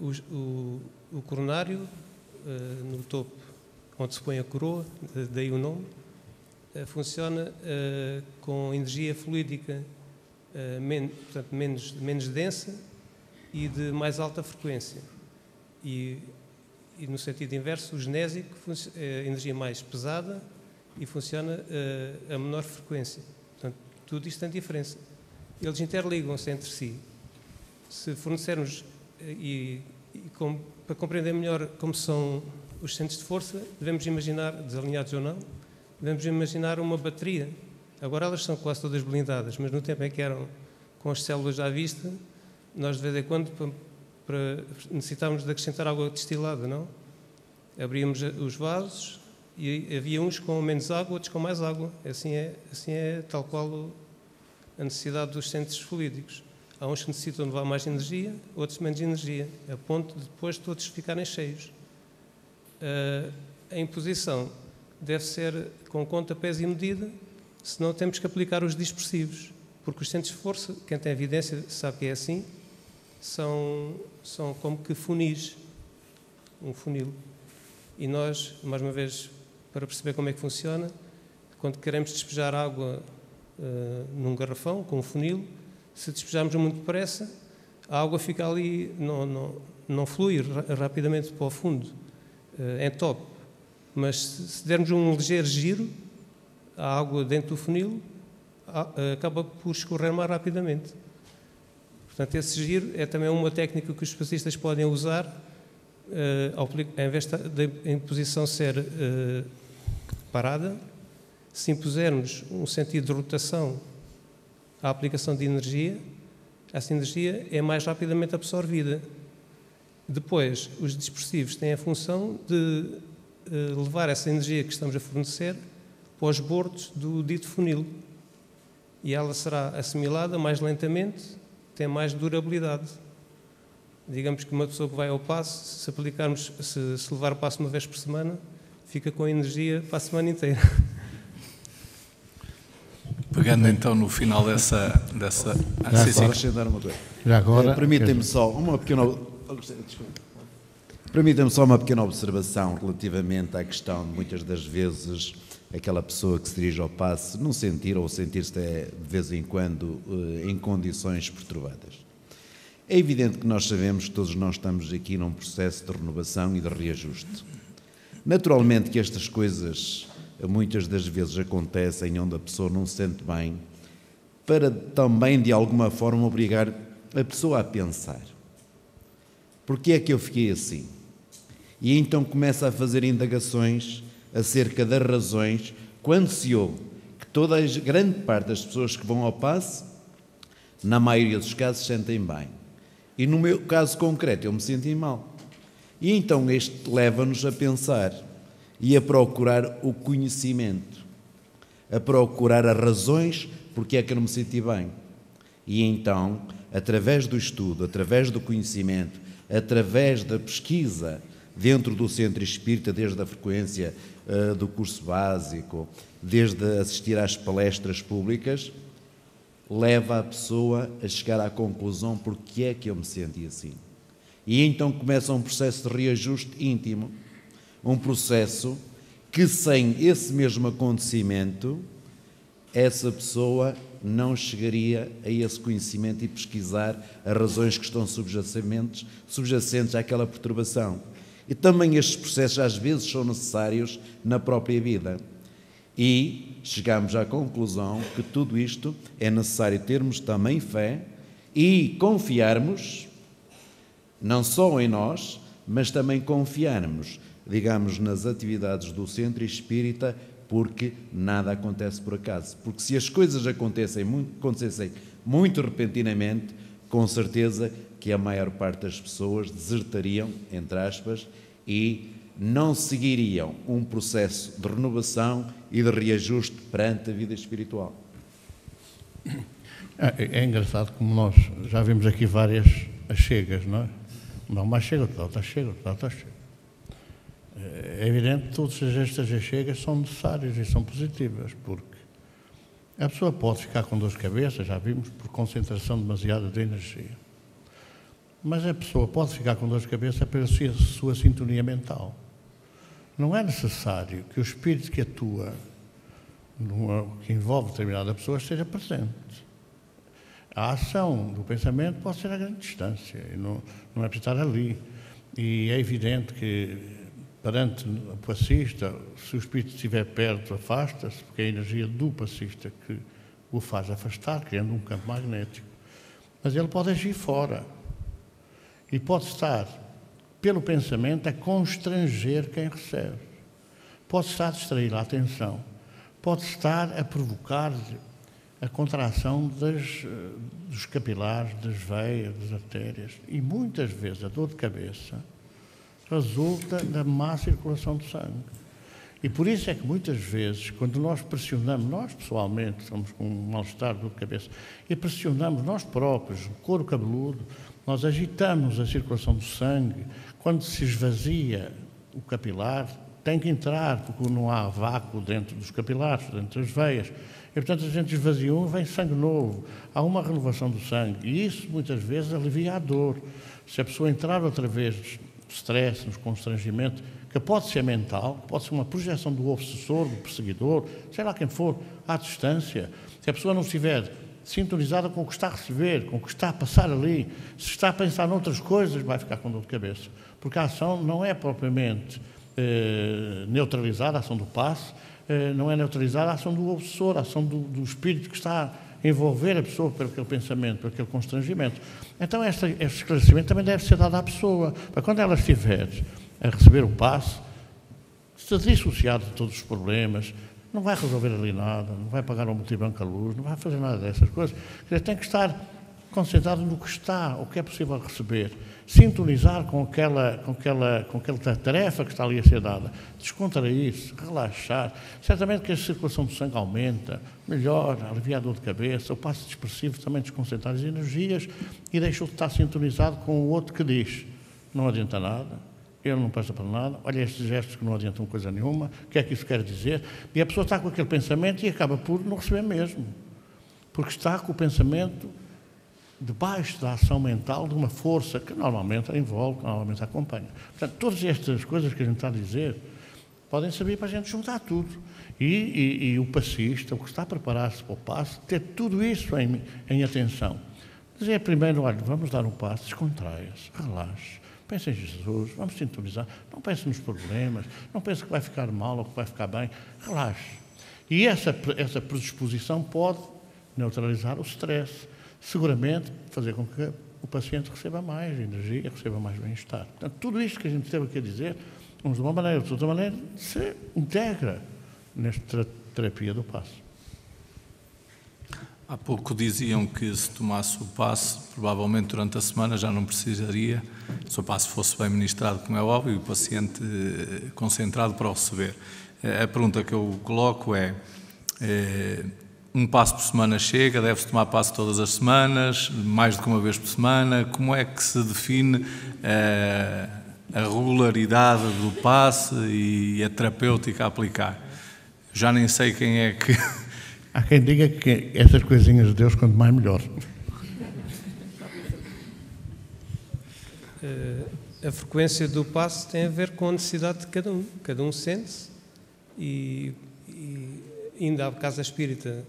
O coronário, no topo, onde se põe a coroa, daí o nome, funciona com energia fluídica portanto, menos densa e de mais alta frequência. E no sentido inverso, o genésico é energia mais pesada e funciona a menor frequência. Portanto, tudo isto tem diferença. Eles interligam-se entre si. Se fornecermos, para compreender melhor como são os centros de força, devemos imaginar, desalinhados ou não, devemos imaginar uma bateria. Agora elas são quase todas blindadas, mas no tempo em que eram com as células à vista, nós de vez em quando necessitávamos de acrescentar água destilada, não? Abríamos os vasos e havia uns com menos água, outros com mais água. Assim é tal qual a necessidade dos centros fluídicos. Há uns que necessitam levar mais energia, outros menos energia, a ponto de depois todos ficarem cheios. A imposição deve ser com conta, pés e medida, senão temos que aplicar os dispersivos, porque os centros de força, quem tem evidência sabe que é assim, são como que funis, um funil. E nós, mais uma vez, para perceber como é que funciona, quando queremos despejar água num garrafão, com um funil, se despejarmos muito depressa, a água fica ali, não flui rapidamente para o fundo, entope. Mas se dermos um ligeiro giro, a água dentro do funil acaba por escorrer mais rapidamente. Portanto, esse giro é também uma técnica que os especialistas podem usar, em vez da imposição ser parada, se impusermos um sentido de rotação à aplicação de energia, essa energia é mais rapidamente absorvida. Depois, os dispersivos têm a função de levar essa energia que estamos a fornecer para os bordos do dito funil. E ela será assimilada mais lentamente, tem mais durabilidade. Digamos que uma pessoa que vai ao passo, se levar o passo uma vez por semana, fica com energia para a semana inteira. Pegando então no final dessa acrescentar uma coisa. Já agora, permitem-me só uma pequena observação relativamente à questão de muitas das vezes aquela pessoa que se dirige ao passe não sentir ou sentir-se de vez em quando em condições perturbadas. É evidente que nós sabemos que todos nós estamos aqui num processo de renovação e de reajuste. Naturalmente que estas coisas muitas das vezes acontecem onde a pessoa não se sente bem, para também de alguma forma obrigar a pessoa a pensar. Porquê é que eu fiquei assim? E então começa a fazer indagações acerca das razões, quando se ouve que grande parte das pessoas que vão ao passe, na maioria dos casos, sentem bem. E no meu caso concreto, eu me senti mal. E então este leva-nos a pensar e a procurar o conhecimento, a procurar as razões porque é que eu não me senti bem. E então, através do estudo, através do conhecimento, através da pesquisa dentro do centro espírita, desde a frequência do curso básico, desde assistir às palestras públicas, leva a pessoa a chegar à conclusão porque é que eu me senti assim. E então começa um processo de reajuste íntimo, um processo que sem esse mesmo acontecimento, essa pessoa não chegaria a esse conhecimento e pesquisar as razões que estão subjacentes àquela perturbação. E também estes processos às vezes são necessários na própria vida. E chegamos à conclusão que tudo isto é necessário termos também fé e confiarmos, não só em nós, mas também confiarmos, digamos, nas atividades do centro espírita, porque nada acontece por acaso. Porque se as coisas acontecessem muito repentinamente, com certeza que a maior parte das pessoas desertariam, entre aspas, e não seguiriam um processo de renovação e de reajuste perante a vida espiritual. É engraçado como nós já vimos aqui várias achegas, não é? Não, mais chega, outra chega. É evidente que todas estas achegas são necessárias e são positivas, porque a pessoa pode ficar com dor de cabeça, já vimos, por concentração demasiada de energia. Mas a pessoa pode ficar com dor de cabeça pela sua sintonia mental. Não é necessário que o espírito que atua que envolve determinada pessoa esteja presente. A ação do pensamento pode ser a grande distância, e não é preciso estar ali. E é evidente que, perante o passista, se o espírito estiver perto, afasta-se, porque é a energia do passista que o faz afastar, criando um campo magnético. Mas ele pode agir fora. E pode estar, pelo pensamento, a constranger quem recebe. Pode estar a distrair a atenção. Pode estar a provocar a contração dos capilares, das veias, das artérias. E muitas vezes a dor de cabeça resulta da má circulação do sangue. E por isso é que muitas vezes, quando nós pressionamos, nós pessoalmente estamos com um mal-estar, dor de cabeça, e pressionamos nós próprios, o couro cabeludo, nós agitamos a circulação do sangue. Quando se esvazia o capilar, tem que entrar, porque não há vácuo dentro dos capilares, dentro das veias. E, portanto, a gente esvazia vem sangue novo. Há uma renovação do sangue. E isso, muitas vezes, alivia a dor. Se a pessoa entrar outra vez no stress, no constrangimento, que pode ser mental, pode ser uma projeção do obsessor, do perseguidor, sei lá quem for, à distância. Se a pessoa não estiver sintonizada com o que está a receber, com o que está a passar ali, se está a pensar noutras coisas, vai ficar com dor de cabeça. Porque a ação não é propriamente neutralizada, a ação do passe, não é neutralizada a ação do obsessor, a ação do espírito que está a envolver a pessoa por aquele pensamento, por aquele constrangimento. Então, este esclarecimento também deve ser dado à pessoa, para quando ela estiver a receber o passe, se dissociado de todos os problemas, não vai resolver ali nada, não vai pagar ao multibanco a luz, não vai fazer nada dessas coisas. Quer dizer, tem que estar concentrado no que está, o que é possível receber, sintonizar com aquela tarefa que está ali a ser dada, descontrair-se, relaxar. Certamente que a circulação do sangue aumenta, melhora, alivia a dor de cabeça, o passo dispersivo também desconcentrar as energias e deixa-o estar sintonizado com o outro que diz: não adianta nada, ele não presta para nada, olha estes gestos que não adiantam coisa nenhuma, o que é que isso quer dizer? E a pessoa está com aquele pensamento e acaba por não receber mesmo, porque está com o pensamento debaixo da ação mental de uma força que normalmente a envolve, que normalmente a acompanha. Portanto, todas estas coisas que a gente está a dizer podem servir para a gente juntar tudo. E o passista, o que está a preparar-se para o passo, ter tudo isso em atenção. Dizer primeiro, olha, vamos dar um passo, descontraia-se, relaxe, pense em Jesus, vamos sintonizar, não pense nos problemas, não pense que vai ficar mal ou que vai ficar bem, relaxe. E essa predisposição pode neutralizar o stress, seguramente fazer com que o paciente receba mais energia, receba mais bem-estar. Portanto, tudo isto que a gente teve aqui a dizer, uns de uma maneira ou de outra maneira, se integra nesta terapia do passo. Há pouco diziam que se tomasse o passe, provavelmente durante a semana já não precisaria, se o passe fosse bem ministrado, como é óbvio, e o paciente concentrado para o receber. A pergunta que eu coloco é um passo por semana chega, deve-se tomar passo todas as semanas, mais do que uma vez por semana? Como é que se define a regularidade do passe e a terapêutica a aplicar? Já nem sei quem é que... Há quem diga que essas coisinhas de Deus, quanto mais melhor. A frequência do passe tem a ver com a necessidade de cada um. Cada um sente-se e ainda há casa espírita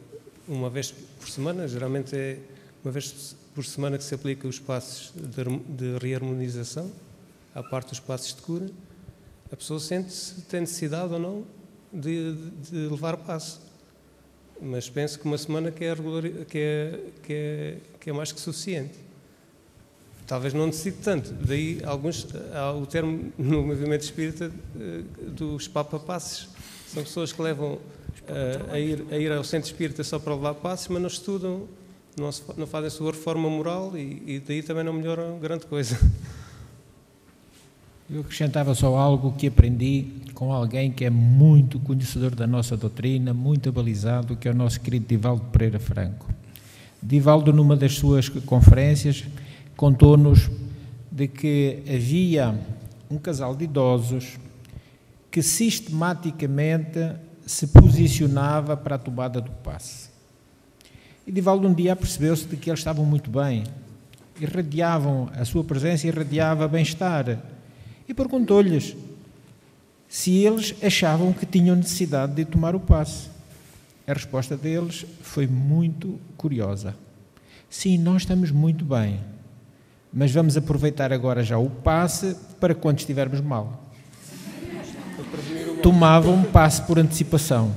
uma vez por semana, geralmente é uma vez por semana que se aplica os passos de reharmonização, à parte dos passos de cura. A pessoa sente-se, tem necessidade ou não de levar o passo. Mas penso que uma semana que é mais que suficiente. Talvez não necessite tanto. Daí há o termo no movimento espírita dos papa-passes. São pessoas que levam a ir ao centro espírita só para levar passos, mas não estudam, não fazem a sua reforma moral e daí também não melhoram grande coisa. Eu acrescentava só algo que aprendi com alguém que é muito conhecedor da nossa doutrina, muito abalizado, que é o nosso querido Divaldo Pereira Franco. Divaldo, numa das suas conferências, contou-nos de que havia um casal de idosos que sistematicamente se posicionava para a tomada do passe. E Divaldo um dia percebeu-se de que eles estavam muito bem, irradiavam, a sua presença irradiava bem-estar, e perguntou-lhes se eles achavam que tinham necessidade de tomar o passe. A resposta deles foi muito curiosa. Sim, nós estamos muito bem, mas vamos aproveitar agora já o passe para quando estivermos mal. Tomavam um passe por antecipação.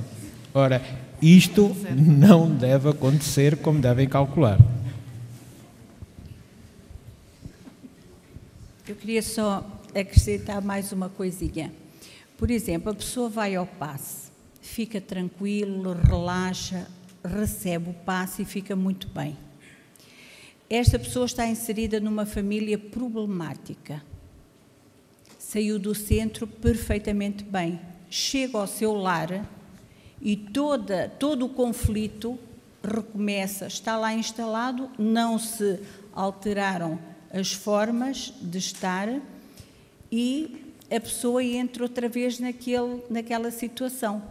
Ora, isto não deve acontecer como devem calcular. Eu queria só acrescentar mais uma coisinha. Por exemplo, a pessoa vai ao passe, fica tranquilo, relaxa, recebe o passe e fica muito bem. Esta pessoa está inserida numa família problemática. Saiu do centro perfeitamente bem. Chega ao seu lar e todo o conflito recomeça. Está lá instalado, não se alteraram as formas de estar e a pessoa entra outra vez naquela situação.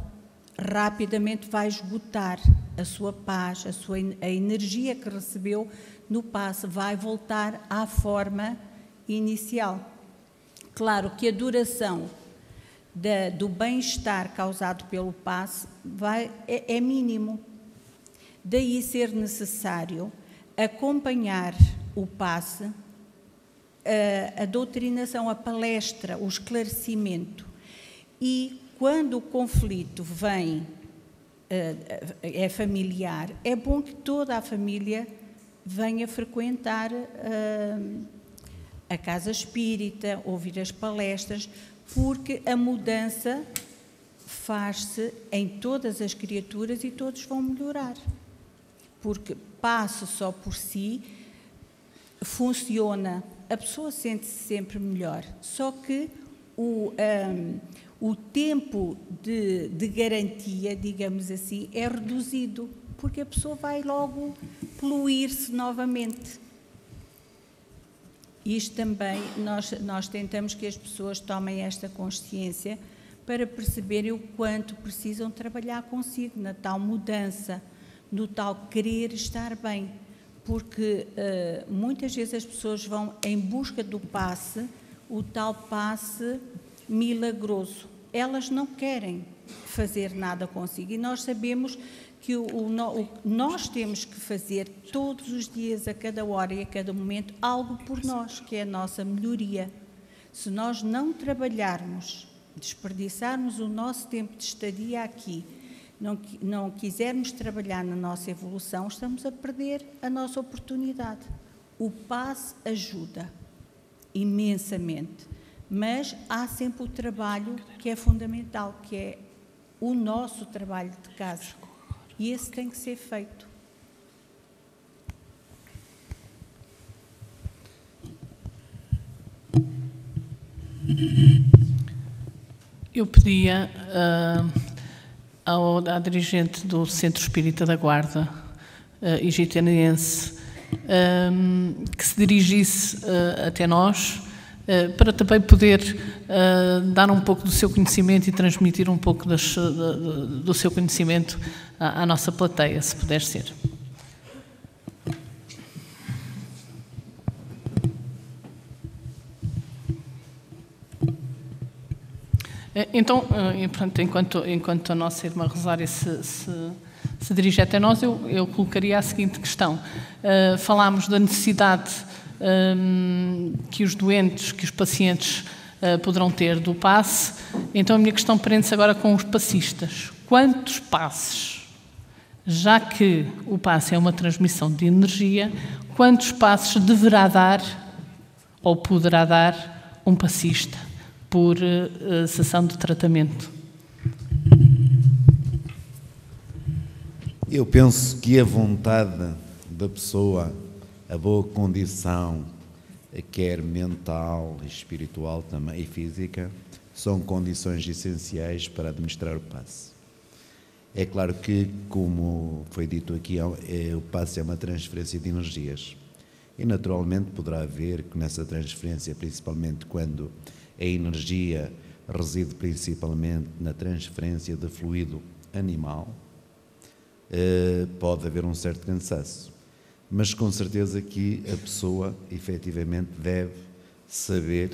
Rapidamente vai esgotar a sua paz, a energia que recebeu no passe, vai voltar à forma inicial. Claro que a duração do bem-estar causado pelo passe é mínimo. Daí ser necessário acompanhar o passe, a doutrinação, a palestra, o esclarecimento. E quando o conflito vem, é familiar, é bom que toda a família venha frequentar a casa espírita, ouvir as palestras, porque a mudança faz-se em todas as criaturas e todos vão melhorar. Porque passe só por si, funciona, a pessoa sente-se sempre melhor, só que o tempo de garantia, digamos assim, é reduzido, porque a pessoa vai logo poluir-se novamente. Isto também, nós tentamos que as pessoas tomem esta consciência para perceberem o quanto precisam trabalhar consigo na tal mudança, no tal querer estar bem, porque muitas vezes as pessoas vão em busca do passe, o tal passe milagroso. Elas não querem fazer nada consigo e nós sabemos que nós temos que fazer todos os dias, a cada hora e a cada momento, algo por nós, que é a nossa melhoria. Se nós não trabalharmos, desperdiçarmos o nosso tempo de estadia aqui, não quisermos trabalhar na nossa evolução, estamos a perder a nossa oportunidade. O passe ajuda imensamente, mas há sempre o trabalho que é fundamental, que é o nosso trabalho de casa. E esse tem que ser feito. Eu pedia à dirigente do Centro Espírita da Guarda, egitaniense, que se dirigisse até nós, para também poder dar um pouco do seu conhecimento e transmitir um pouco do seu conhecimento à nossa plateia, se puder ser. Então, enquanto a nossa irmã Rosária se dirige até nós, eu colocaria a seguinte questão. Falámos da necessidade que os doentes, que os pacientes poderão ter do passe. Então a minha questão prende-se agora com os passistas. Quantos passes, já que o passe é uma transmissão de energia, quantos passes deverá dar ou poderá dar um passista por sessão de tratamento? Eu penso que a vontade da pessoa, a boa condição, quer mental, espiritual também e física, são condições essenciais para administrar o passe. É claro que, como foi dito aqui, o passe é uma transferência de energias e naturalmente poderá haver nessa transferência, principalmente quando a energia reside principalmente na transferência de fluido animal, pode haver um certo cansaço. Mas com certeza que a pessoa efetivamente deve saber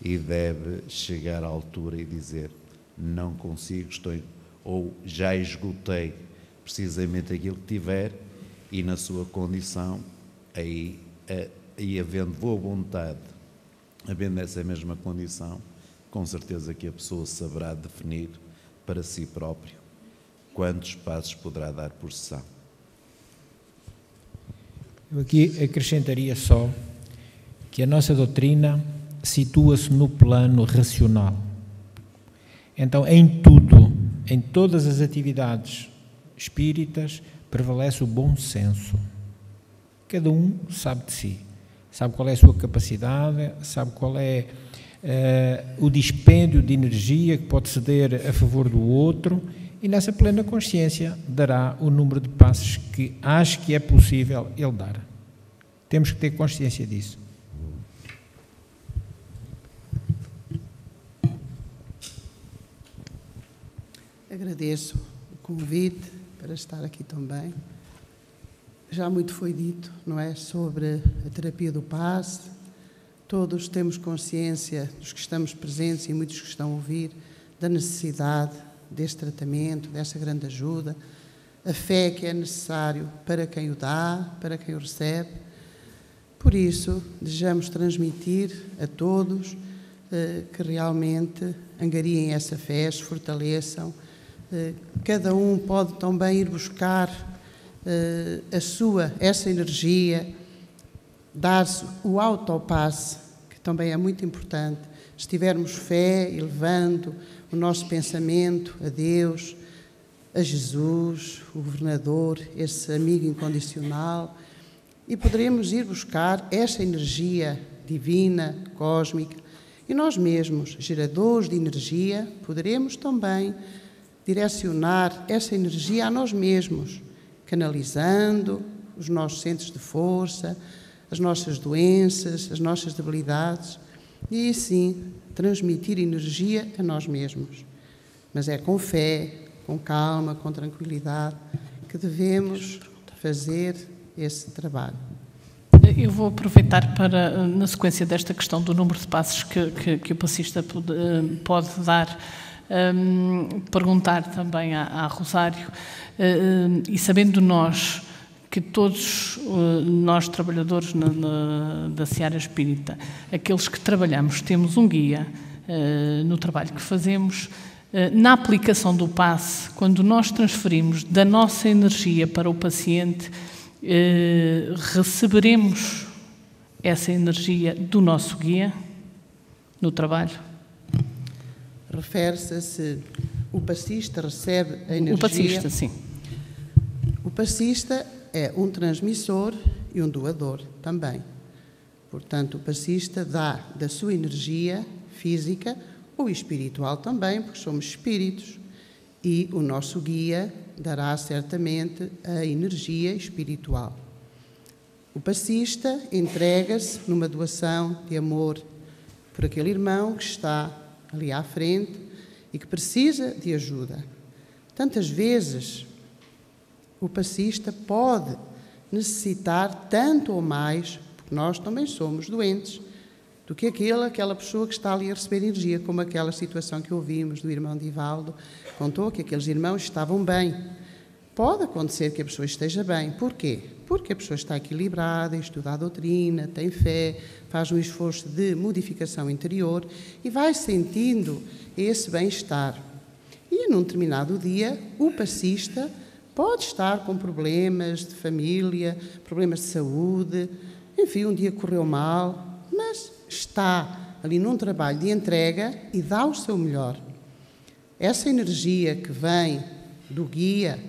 e deve chegar à altura e dizer: não consigo, ou já esgotei precisamente aquilo que tiver, e na sua condição, aí havendo boa vontade, havendo essa mesma condição, com certeza que a pessoa saberá definir para si próprio quantos passos poderá dar por sessão. Eu aqui acrescentaria só que a nossa doutrina situa-se no plano racional. Então, em tudo, em todas as atividades espíritas, prevalece o bom senso. Cada um sabe de si, sabe qual é a sua capacidade, sabe qual é o dispêndio de energia que pode ceder a favor do outro, e nessa plena consciência dará o número de passos que acho que é possível ele dar. Temos que ter consciência disso. Agradeço o convite para estar aqui também. Já muito foi dito, não é, sobre a terapia do passe. Todos temos consciência, dos que estamos presentes e muitos que estão a ouvir, da necessidade deste tratamento, desta grande ajuda, a fé que é necessário para quem o dá, para quem o recebe. Por isso, desejamos transmitir a todos que realmente angariem essa fé, se fortaleçam. Cada um pode também ir buscar essa energia, dar-se o autopasse, que também é muito importante. Se tivermos fé, elevando o nosso pensamento a Deus, a Jesus, o governador, esse amigo incondicional, e poderemos ir buscar essa energia divina, cósmica, e nós mesmos, geradores de energia, poderemos também direcionar essa energia a nós mesmos, canalizando os nossos centros de força, as nossas doenças, as nossas debilidades, e assim transmitir energia a nós mesmos. Mas é com fé, com calma, com tranquilidade, que devemos fazer esse trabalho. Eu vou aproveitar para, na sequência desta questão do número de passos que o passista pode dar, perguntar também à Rosário, e sabendo nós que todos nós trabalhadores da seara espírita, aqueles que trabalhamos, temos um guia no trabalho que fazemos, na aplicação do passe, quando nós transferimos da nossa energia para o paciente, receberemos essa energia do nosso guia no trabalho? Refere-se a se o passista recebe a energia... O passista, sim. O passista é um transmissor e um doador também. Portanto, o passista dá da sua energia física ou espiritual também, porque somos espíritos, e o nosso guia dará certamente a energia espiritual. O passista entrega-se numa doação de amor por aquele irmão que está ali à frente e que precisa de ajuda. Tantas vezes o passista pode necessitar tanto ou mais, porque nós também somos doentes, do que aquela pessoa que está ali a receber energia, como aquela situação que ouvimos do irmão Divaldo, contou que aqueles irmãos estavam bem. Pode acontecer que a pessoa esteja bem. Porquê? Porque a pessoa está equilibrada, estuda a doutrina, tem fé, faz um esforço de modificação interior e vai sentindo esse bem-estar. E num determinado dia, o passista pode estar com problemas de família, problemas de saúde, enfim, um dia correu mal, mas está ali num trabalho de entrega e dá o seu melhor. Essa energia que vem do guia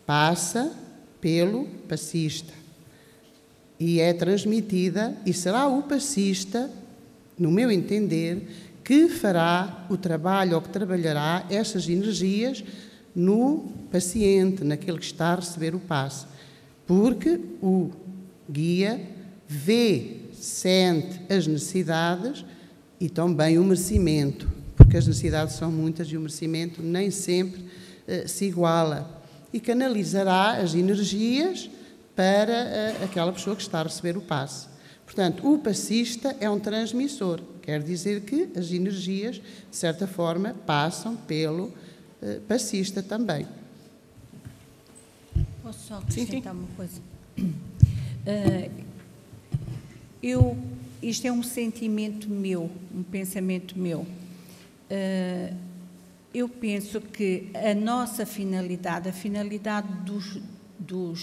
passa pelo passista e é transmitida, e será o passista, no meu entender, que fará o trabalho ou que trabalhará essas energias no paciente, naquele que está a receber o passe. Porque o guia vê, sente as necessidades e também o merecimento, porque as necessidades são muitas e o merecimento nem sempre se iguala, e canalizará as energias para aquela pessoa que está a receber o passe. Portanto, o passista é um transmissor, quer dizer que as energias, de certa forma, passam pelo passista também. Posso só acrescentar uma coisa? Isto é um sentimento meu, um pensamento meu. Eu penso que a nossa finalidade, a finalidade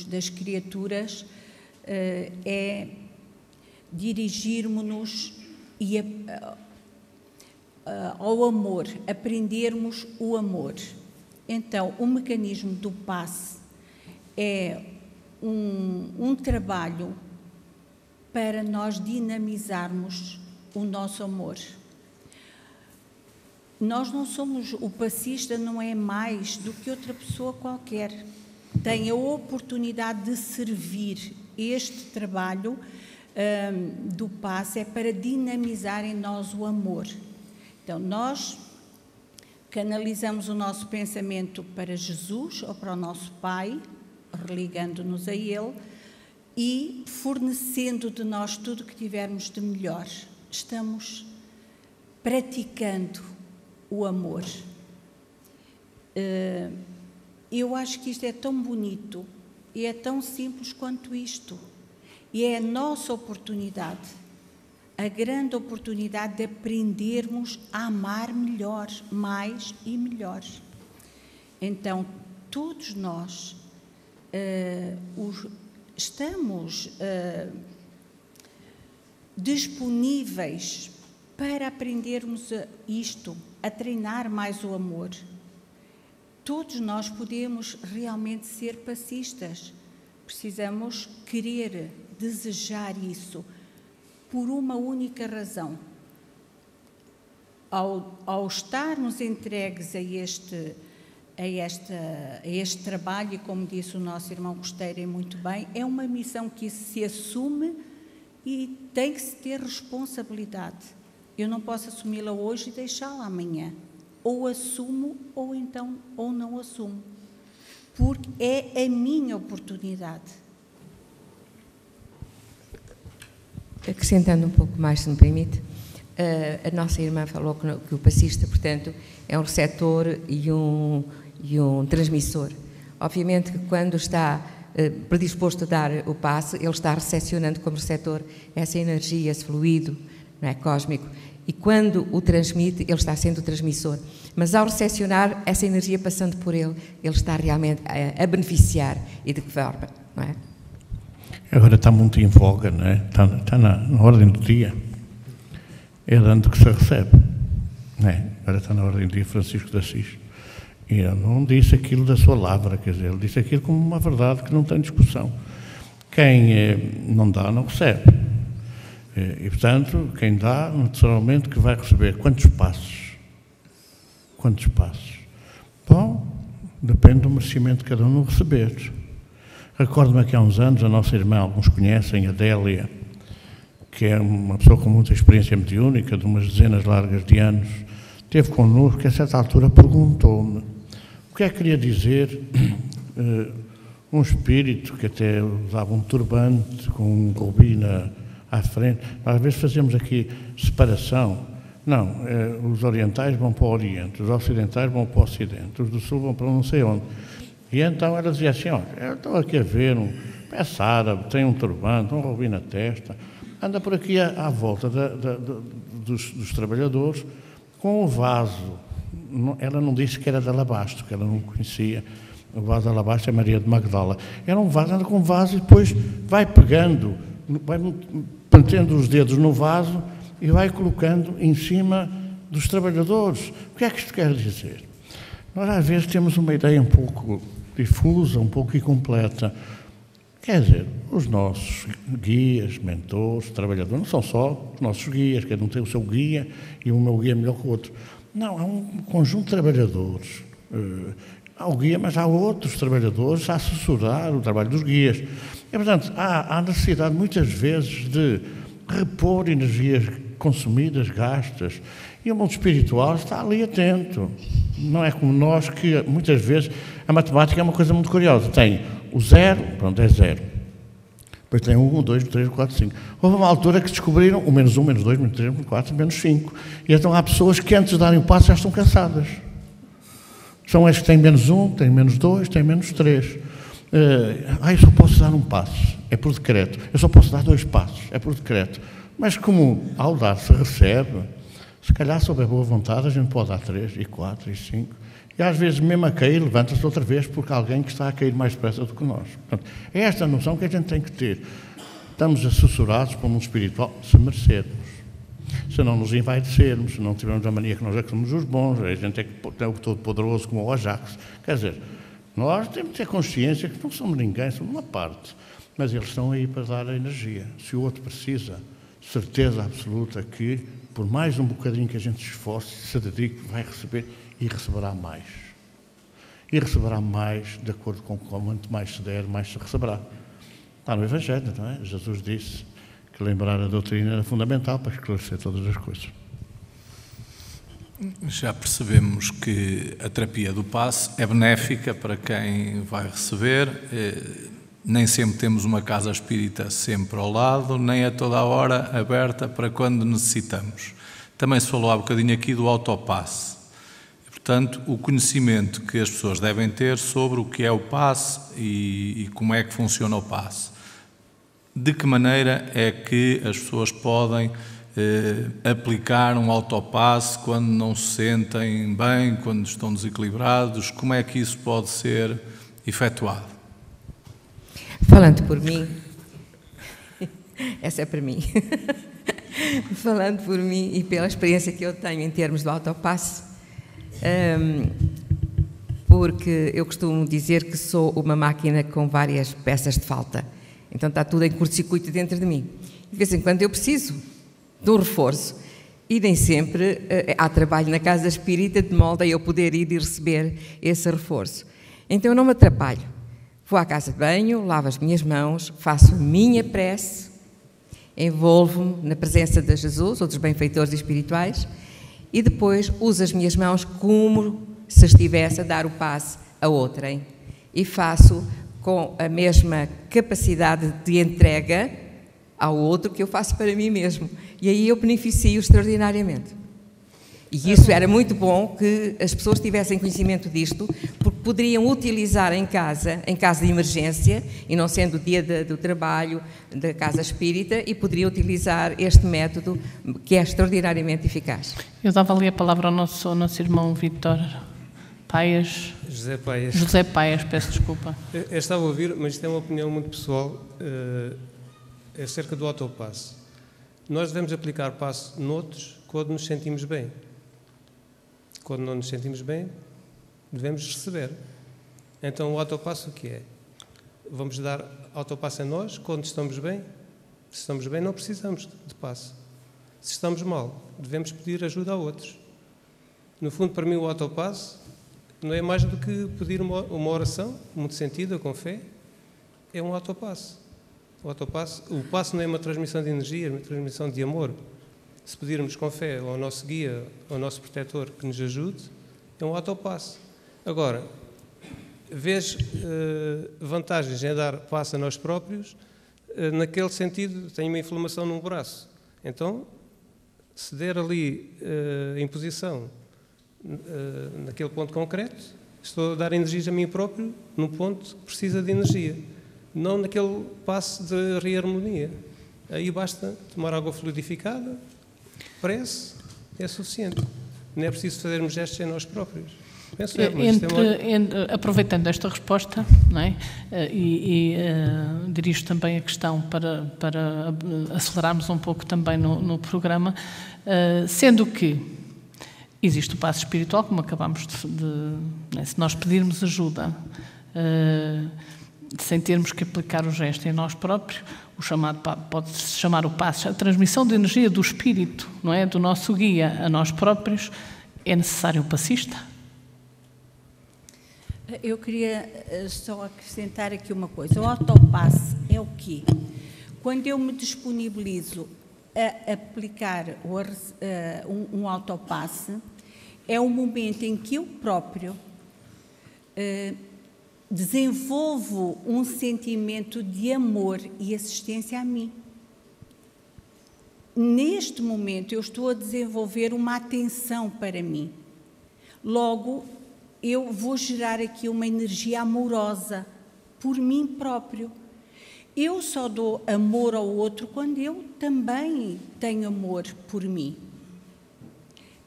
das criaturas é dirigirmos-nos ao amor, aprendermos o amor. Então, o mecanismo do passe é um trabalho para nós dinamizarmos o nosso amor. Nós não somos, o passista não é mais do que outra pessoa qualquer. Tem a oportunidade de servir. Este trabalho do passe é para dinamizar em nós o amor. Então, nós canalizamos o nosso pensamento para Jesus ou para o nosso Pai, religando-nos a Ele e fornecendo de nós tudo o que tivermos de melhor. Estamos praticando o amor. Eu acho que isto é tão bonito e é tão simples quanto isto. E é a nossa oportunidade, a grande oportunidade de aprendermos a amar melhor, mais e melhor. Então, todos nós estamos disponíveis para aprendermos isto, a treinar mais o amor. Todos nós podemos realmente ser passistas. Precisamos querer, desejar isso, por uma única razão. Ao estarmos entregues a este trabalho, e como disse o nosso irmão Costeira muito bem, é uma missão que se assume e tem que se ter responsabilidade. Eu não posso assumi-la hoje e deixá-la amanhã. Ou assumo, ou não assumo. Porque é a minha oportunidade. Acrescentando um pouco mais, se me permite, a nossa irmã falou que o passista, portanto, é um receptor e um transmissor. Obviamente que quando está predisposto a dar o passe, ele está recepcionando como receptor essa energia, esse fluido, não é, cósmico, e quando o transmite, ele está sendo o transmissor. Mas ao recepcionar essa energia passando por ele está realmente a beneficiar. E de que forma, não é? Agora está muito em voga, não é? Está na ordem do dia. É dando que se recebe, não é? Agora está na ordem do dia Francisco de Assis. E ele não disse aquilo da sua lavra, quer dizer, ele disse aquilo como uma verdade que não tem discussão. Quem não dá, não recebe. E, portanto, quem dá, naturalmente, que vai receber quantos passos? Quantos passos? Bom, depende do merecimento de cada um no receber. Recordo-me que há uns anos a nossa irmã, alguns conhecem, a Délia, que é uma pessoa com muita experiência mediúnica, de umas dezenas largas de anos, esteve connosco e a certa altura perguntou-me o que é que queria dizer um espírito que até usava um turbante com um rubi à frente. Às vezes fazemos aqui separação. Não, os orientais vão para o Oriente, os ocidentais vão para o Ocidente, os do Sul vão para não sei onde. E então ela dizia assim, olha, eu estou aqui a ver um peça árabe, tem um turbante, um rubi na testa, anda por aqui à volta dos trabalhadores com o vaso. Ela não disse que era de alabastro, que ela não conhecia. O vaso de alabastro é Maria de Magdala. Era um vaso, anda com um vaso e depois vai pegando, vai mantendo os dedos no vaso e vai colocando em cima dos trabalhadores. O que é que isto quer dizer? Nós, às vezes, temos uma ideia um pouco difusa, um pouco incompleta. Quer dizer, os nossos guias, mentores, trabalhadores, não são só os nossos guias, cada um tem o seu guia e o meu guia é melhor que o outro. Não, há um conjunto de trabalhadores. Há o guia, mas há outros trabalhadores a assessorar o trabalho dos guias. E, portanto, há necessidade, muitas vezes, de repor energias consumidas, gastas. E o mundo espiritual está ali atento. Não é como nós, que muitas vezes a matemática é uma coisa muito curiosa. Tem o zero, pronto, é zero. Depois tem 1, 2, 3, 4, 5. Houve uma altura que descobriram o menos 1, menos 2, menos 3, menos 4, menos 5. E então há pessoas que antes de darem o passo já estão cansadas. São as que têm menos 1, têm menos 2, têm menos 3. Eu só posso dar um passo, é por decreto. Eu só posso dar 2 passos, é por decreto. Mas como ao dar se recebe, se calhar sob a boa vontade a gente pode dar 3 e 4 e 5. E às vezes mesmo a cair levanta-se outra vez porque há alguém que está a cair mais depressa do que nós. Portanto, é esta noção que a gente tem que ter. Estamos assessorados por um espiritual se merecermos. Se não nos envaidecermos, se não tivermos a mania que nós é que somos os bons, a gente é que é o todo-poderoso como o Ajax. Quer dizer, nós temos que ter consciência que não somos ninguém, somos uma parte. Mas eles estão aí para dar a energia. Se o outro precisa, certeza absoluta que, por mais um bocadinho que a gente se esforce, se dedique, vai receber e receberá mais. E receberá mais, de acordo com quanto mais se der, mais se receberá. Está no Evangelho, não é? Jesus disse que lembrar a doutrina era fundamental para esclarecer todas as coisas. Já percebemos que a terapia do passe é benéfica para quem vai receber. Nem sempre temos uma casa espírita sempre ao lado, nem a toda a hora aberta para quando necessitamos. Também se falou há bocadinho aqui do autopasse. Portanto, o conhecimento que as pessoas devem ter sobre o que é o passe e como é que funciona o passe. De que maneira é que as pessoas podem aplicar um autopasse quando não se sentem bem, quando estão desequilibrados? Como é que isso pode ser efetuado? Falando por mim, essa é para mim. Falando por mim e pela experiência que eu tenho em termos do autopasse, porque eu costumo dizer que sou uma máquina com várias peças de falta. Então está tudo em curto-circuito dentro de mim. De vez em quando eu preciso de um reforço. E nem sempre há trabalho na casa espírita de modo a eu poder ir e receber esse reforço. Então eu não me atrapalho. Vou à casa de banho, lavo as minhas mãos, faço a minha prece, envolvo-me na presença de Jesus ou dos benfeitores espirituais e depois uso as minhas mãos como se estivesse a dar o passe a outrem. E faço com a mesma capacidade de entrega ao outro que eu faço para mim mesmo. E aí eu beneficio extraordinariamente. E isso era muito bom que as pessoas tivessem conhecimento disto, porque poderiam utilizar em caso de emergência, e não sendo o dia do trabalho da casa espírita, e poderiam utilizar este método que é extraordinariamente eficaz. Eu dava ali a palavra ao nosso irmão Vítor Paias. José Paias, peço desculpa. Eu estava a ouvir, mas isto é uma opinião muito pessoal, acerca do autopasse. Nós devemos aplicar passe noutros quando nos sentimos bem. Quando não nos sentimos bem, devemos receber. Então o autopasse o que é? Vamos dar autopasse a nós quando estamos bem? Se estamos bem, não precisamos de passe. Se estamos mal, devemos pedir ajuda a outros. No fundo, para mim, o autopasse não é mais do que pedir uma oração, muito sentida, com fé, é um autopasse. O passe não é uma transmissão de energia, é uma transmissão de amor. Se pedirmos com fé ao nosso guia, ao nosso protetor que nos ajude, é um autopasse. Agora, vês vantagens em dar passe a nós próprios, naquele sentido, tenho uma inflamação num braço. Então, se der ali imposição naquele ponto concreto, estou a dar energias a mim próprio num ponto que precisa de energia, não naquele passe de reharmonia. Aí basta tomar água fluidificada, prece, é suficiente. Não é preciso fazermos gestos em nós próprios. Penso aproveitando esta resposta, não é? Dirijo também a questão para acelerarmos um pouco também no programa, sendo que existe o passo espiritual, como acabámos de se nós pedirmos ajuda, sem termos que aplicar o gesto em nós próprios, o chamado pode-se chamar o passo, a transmissão de energia do espírito, não é, do nosso guia a nós próprios, é necessário o passista? Eu queria só acrescentar aqui uma coisa. O autopasse é o quê? Quando eu me disponibilizo a aplicar um autopasse, é o momento em que eu próprio desenvolvo um sentimento de amor e assistência a mim. Neste momento, eu estou a desenvolver uma atenção para mim. Logo, eu vou gerar aqui uma energia amorosa por mim próprio. Eu só dou amor ao outro quando eu também tenho amor por mim.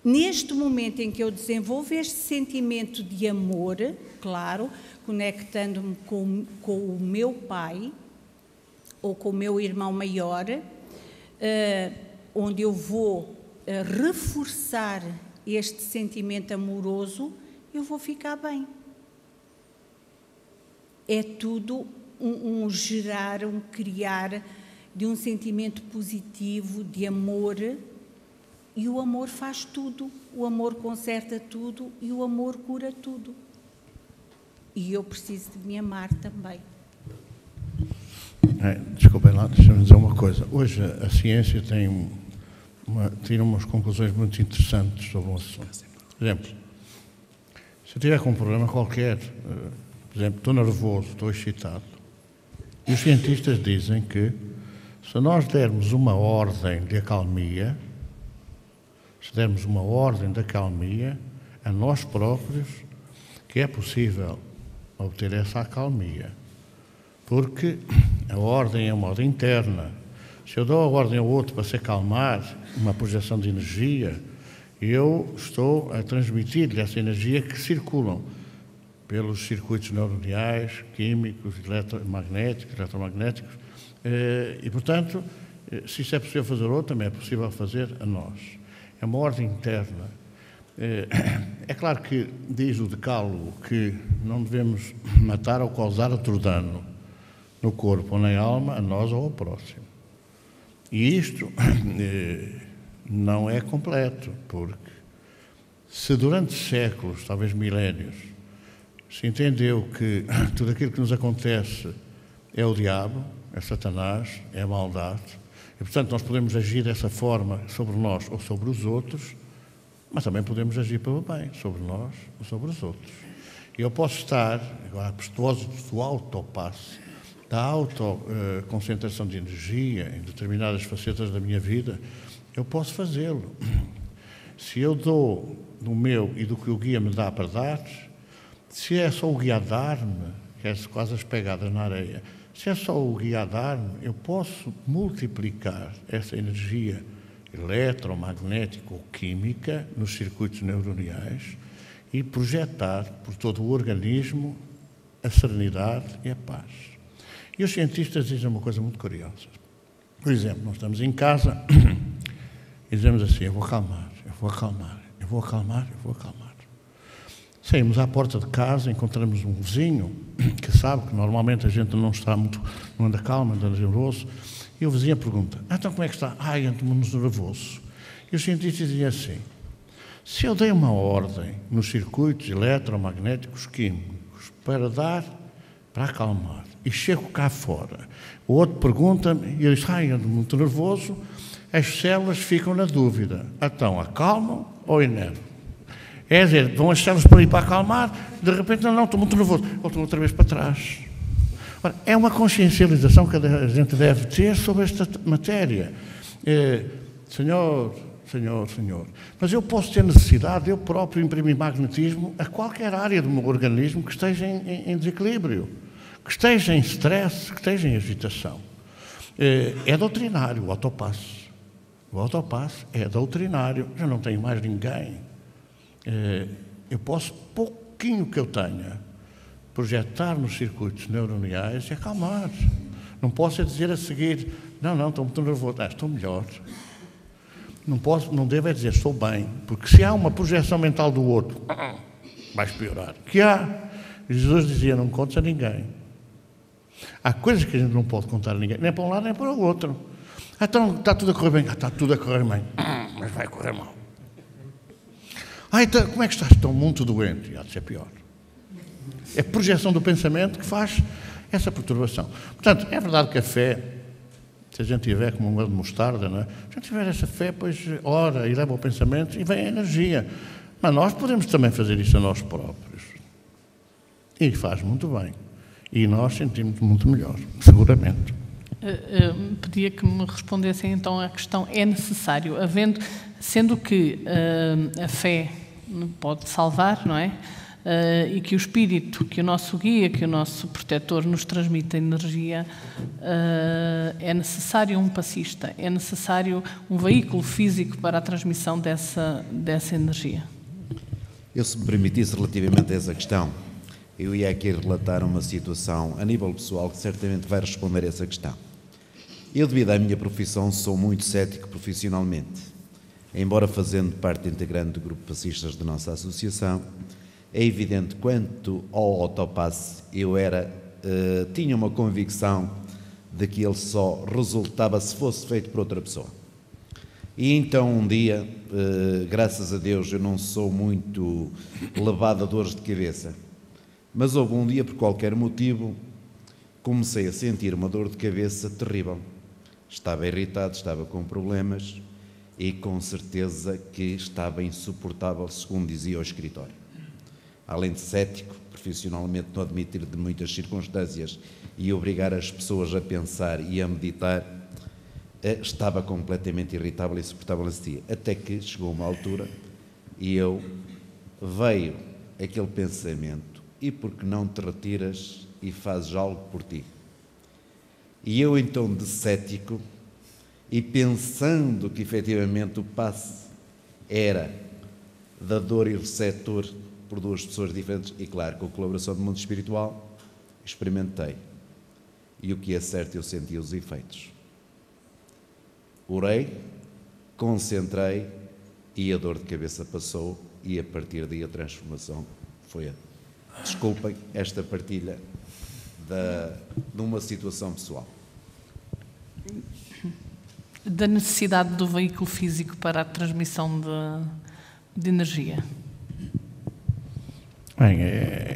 Neste momento em que eu desenvolvo este sentimento de amor, claro, conectando-me com o meu pai ou com o meu irmão maior, onde eu vou reforçar este sentimento amoroso, eu vou ficar bem. É tudo um gerar, um criar de um sentimento positivo, de amor, e o amor faz tudo, o amor conserta tudo e o amor cura tudo. E eu preciso de me amar também. Desculpem lá, deixa-me dizer uma coisa. Hoje a ciência tira umas conclusões muito interessantes sobre um assunto. Por exemplo, se eu tiver com um problema qualquer, por exemplo, estou nervoso, estou excitado, e os cientistas dizem que se nós dermos uma ordem de acalmia, a nós próprios, que é possível obter essa acalmia. Porque a ordem é uma ordem interna. Se eu dou a ordem ao outro para se acalmar, uma projeção de energia, eu estou a transmitir-lhe essa energia que circulam pelos circuitos neuroniais, químicos, eletromagnéticos, e, portanto, se isso é possível fazer ao outro, também é possível fazer a nós. É uma ordem interna. É claro que diz o decálogo que não devemos matar ou causar outro dano no corpo ou na alma, a nós ou ao próximo. E isto não é completo, porque se durante séculos, talvez milénios, se entendeu que tudo aquilo que nos acontece é o diabo, é Satanás, é a maldade, e portanto nós podemos agir dessa forma sobre nós ou sobre os outros, mas também podemos agir pelo bem, sobre nós ou sobre os outros. E eu posso estar, agora a propósito do autopasse, da autoconcentração de energia em determinadas facetas da minha vida, eu posso fazê-lo. Se eu dou do meu e do que o guia me dá para dar, se é só o guia a dar-me, que é quase as pegadas na areia, se é só o guia a dar-me, eu posso multiplicar essa energia eletromagnética ou química nos circuitos neuroniais e projetar por todo o organismo a serenidade e a paz. E os cientistas dizem uma coisa muito curiosa. Por exemplo, nós estamos em casa e dizemos assim, eu vou acalmar. Saímos à porta de casa, encontramos um vizinho que sabe que normalmente a gente não anda calmo, anda nervoso, e o vizinho pergunta, então como é que está? Ando muito nervoso. E os cientistas dizem assim, se eu dei uma ordem nos circuitos eletromagnéticos químicos para acalmar, e chego cá fora, o outro pergunta-me, e ele diz, ando muito nervoso, as células ficam na dúvida, então acalmam ou enervam? É dizer, vão as células para ir para acalmar, de repente, não, estou muito nervoso, voltam outra vez para trás. Ora, é uma consciencialização que a gente deve ter sobre esta matéria. Senhor, mas eu posso ter necessidade, eu próprio imprimir magnetismo a qualquer área do meu organismo que esteja em desequilíbrio, que esteja em stress, que esteja em agitação. É doutrinário o autopasse. O autopasse é doutrinário, eu não tenho mais ninguém. Eu posso, pouquinho que eu tenha, projetar nos circuitos neuroniais e acalmar. Não posso dizer a seguir, não, estou muito nervoso, estou melhor. Não devo dizer, estou bem, porque se há uma projeção mental do outro, vais piorar. Que há. Jesus dizia, não contes a ninguém. Há coisas que a gente não pode contar a ninguém, nem para um lado nem para o outro. Então, está tudo a correr bem? Está tudo a correr bem, mas vai correr mal. Então, como é que estás? Estou muito doente. Há de ser pior. É a projeção do pensamento que faz essa perturbação. Portanto, é verdade que a fé, se a gente tiver como um grão de mostarda, não é? Se a gente tiver essa fé, pois ora e leva o pensamento e vem a energia. Mas nós podemos também fazer isso a nós próprios. E faz muito bem. E nós sentimos muito melhor, seguramente. Pedia que me respondessem então à questão, é necessário, sendo que a fé pode salvar, não é? e que o espírito, que o nosso guia, que o nosso protetor nos transmite a energia, é necessário um passista, é necessário um veículo físico para a transmissão dessa energia. Eu, se me permitisse, relativamente a essa questão, eu ia aqui relatar uma situação a nível pessoal que certamente vai responder a essa questão. Eu, devido à minha profissão, sou muito cético profissionalmente. Embora fazendo parte integrante do grupo de passistas da nossa associação, é evidente quanto ao autopasse eu tinha uma convicção de que ele só resultava se fosse feito por outra pessoa. E então um dia, graças a Deus, eu não sou muito levado a dores de cabeça, mas houve um dia, por qualquer motivo, comecei a sentir uma dor de cabeça terrível. Estava irritado, estava com problemas e com certeza que estava insuportável, segundo dizia o escritório. Além de cético, profissionalmente não admitir de muitas circunstâncias e obrigar as pessoas a pensar e a meditar, estava completamente irritável e insuportável esse dia. Até que chegou uma altura e veio aquele pensamento: e por que não te retiras e fazes algo por ti? E eu então, de cético, e pensando que efetivamente o passe era dador e receptor por duas pessoas diferentes, e claro, com a colaboração do mundo espiritual, experimentei. E o que é certo, eu senti os efeitos. Orei, concentrei e a dor de cabeça passou, e a partir daí a transformação foi. Desculpem esta partilha de uma situação pessoal. Da necessidade do veículo físico para a transmissão de energia. Bem,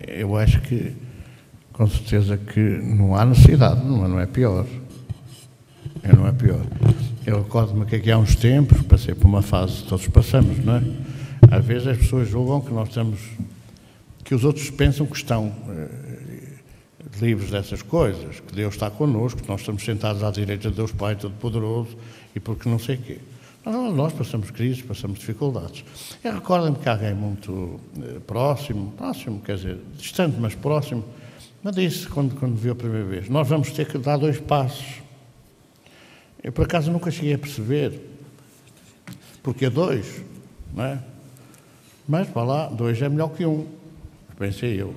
eu acho que, com certeza que não há necessidade, não é pior. Não é pior. Eu recordo-me que aqui há uns tempos, passei por uma fase, todos passamos, não é? Às vezes as pessoas julgam que nós estamos, que os outros pensam que estão livres dessas coisas, que Deus está connosco, que nós estamos sentados à direita de Deus Pai Todo-Poderoso e porque não sei o quê. Nós passamos crises, passamos dificuldades. Eu recordo-me que alguém muito próximo, quer dizer, distante, mas próximo, me disse, quando viu a primeira vez: nós vamos ter que dar 2 passos. Eu, por acaso, nunca cheguei a perceber, porque 2, não é? Mas, vá lá, 2 é melhor que 1, pensei eu.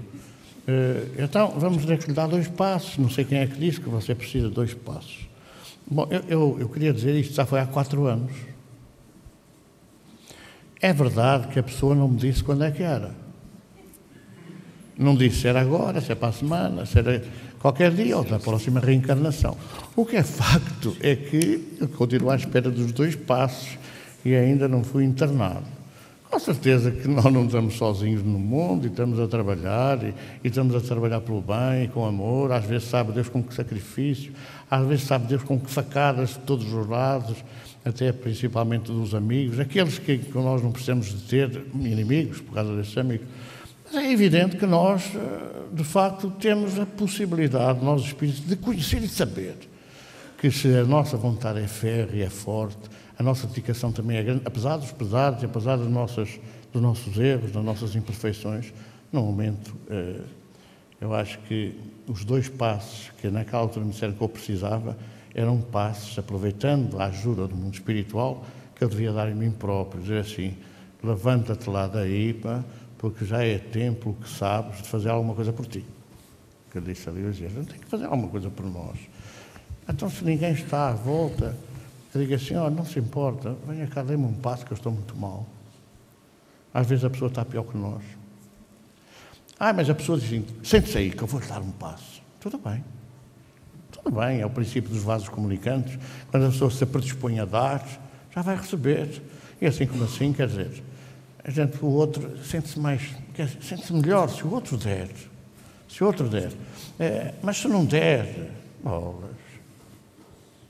Então, vamos ter que lhe dar 2 passos. Não sei quem é que disse que você precisa de 2 passos. Bom, eu queria dizer isto, já foi há 4 anos. É verdade que a pessoa não me disse quando é que era. Não disse se era agora, se é para a semana, se era qualquer dia ou da próxima reencarnação. O que é facto é que eu continuo à espera dos 2 passos e ainda não fui internado. Com certeza que nós não estamos sozinhos no mundo e estamos a trabalhar e estamos a trabalhar pelo bem, com amor. Às vezes sabe Deus com que sacrifício, às vezes sabe Deus com que facadas de todos os lados, até principalmente dos amigos, aqueles que nós não precisamos de ter inimigos por causa desses amigos. Mas é evidente que nós, de facto, temos a possibilidade, nós espíritos, de conhecer e saber que se a nossa vontade é férrea e é forte, a nossa dedicação também é grande, apesar dos pesares, apesar dos nossos erros, das nossas imperfeições. No momento, eu acho que os 2 passos que naquela altura me disseram que eu precisava eram passos, aproveitando a ajuda do mundo espiritual, que eu devia dar em mim próprio, dizer assim: levanta-te lá daí, pá, porque já é tempo que sabes de fazer alguma coisa por ti. Que eu disse ali, eu dizia: a gente tem que fazer alguma coisa por nós. Então, se ninguém está à volta, eu digo assim: não se importa, venha cá, dê-me um passo que eu estou muito mal. Às vezes a pessoa está pior que nós. Mas a pessoa diz assim: sente-se aí que eu vou-lhe dar um passo. Tudo bem, é o princípio dos vasos comunicantes. Quando a pessoa se predispõe a dar, já vai receber. E assim como assim, quer dizer, o outro sente-se sente-se melhor se o outro der. Mas se não der, bolas,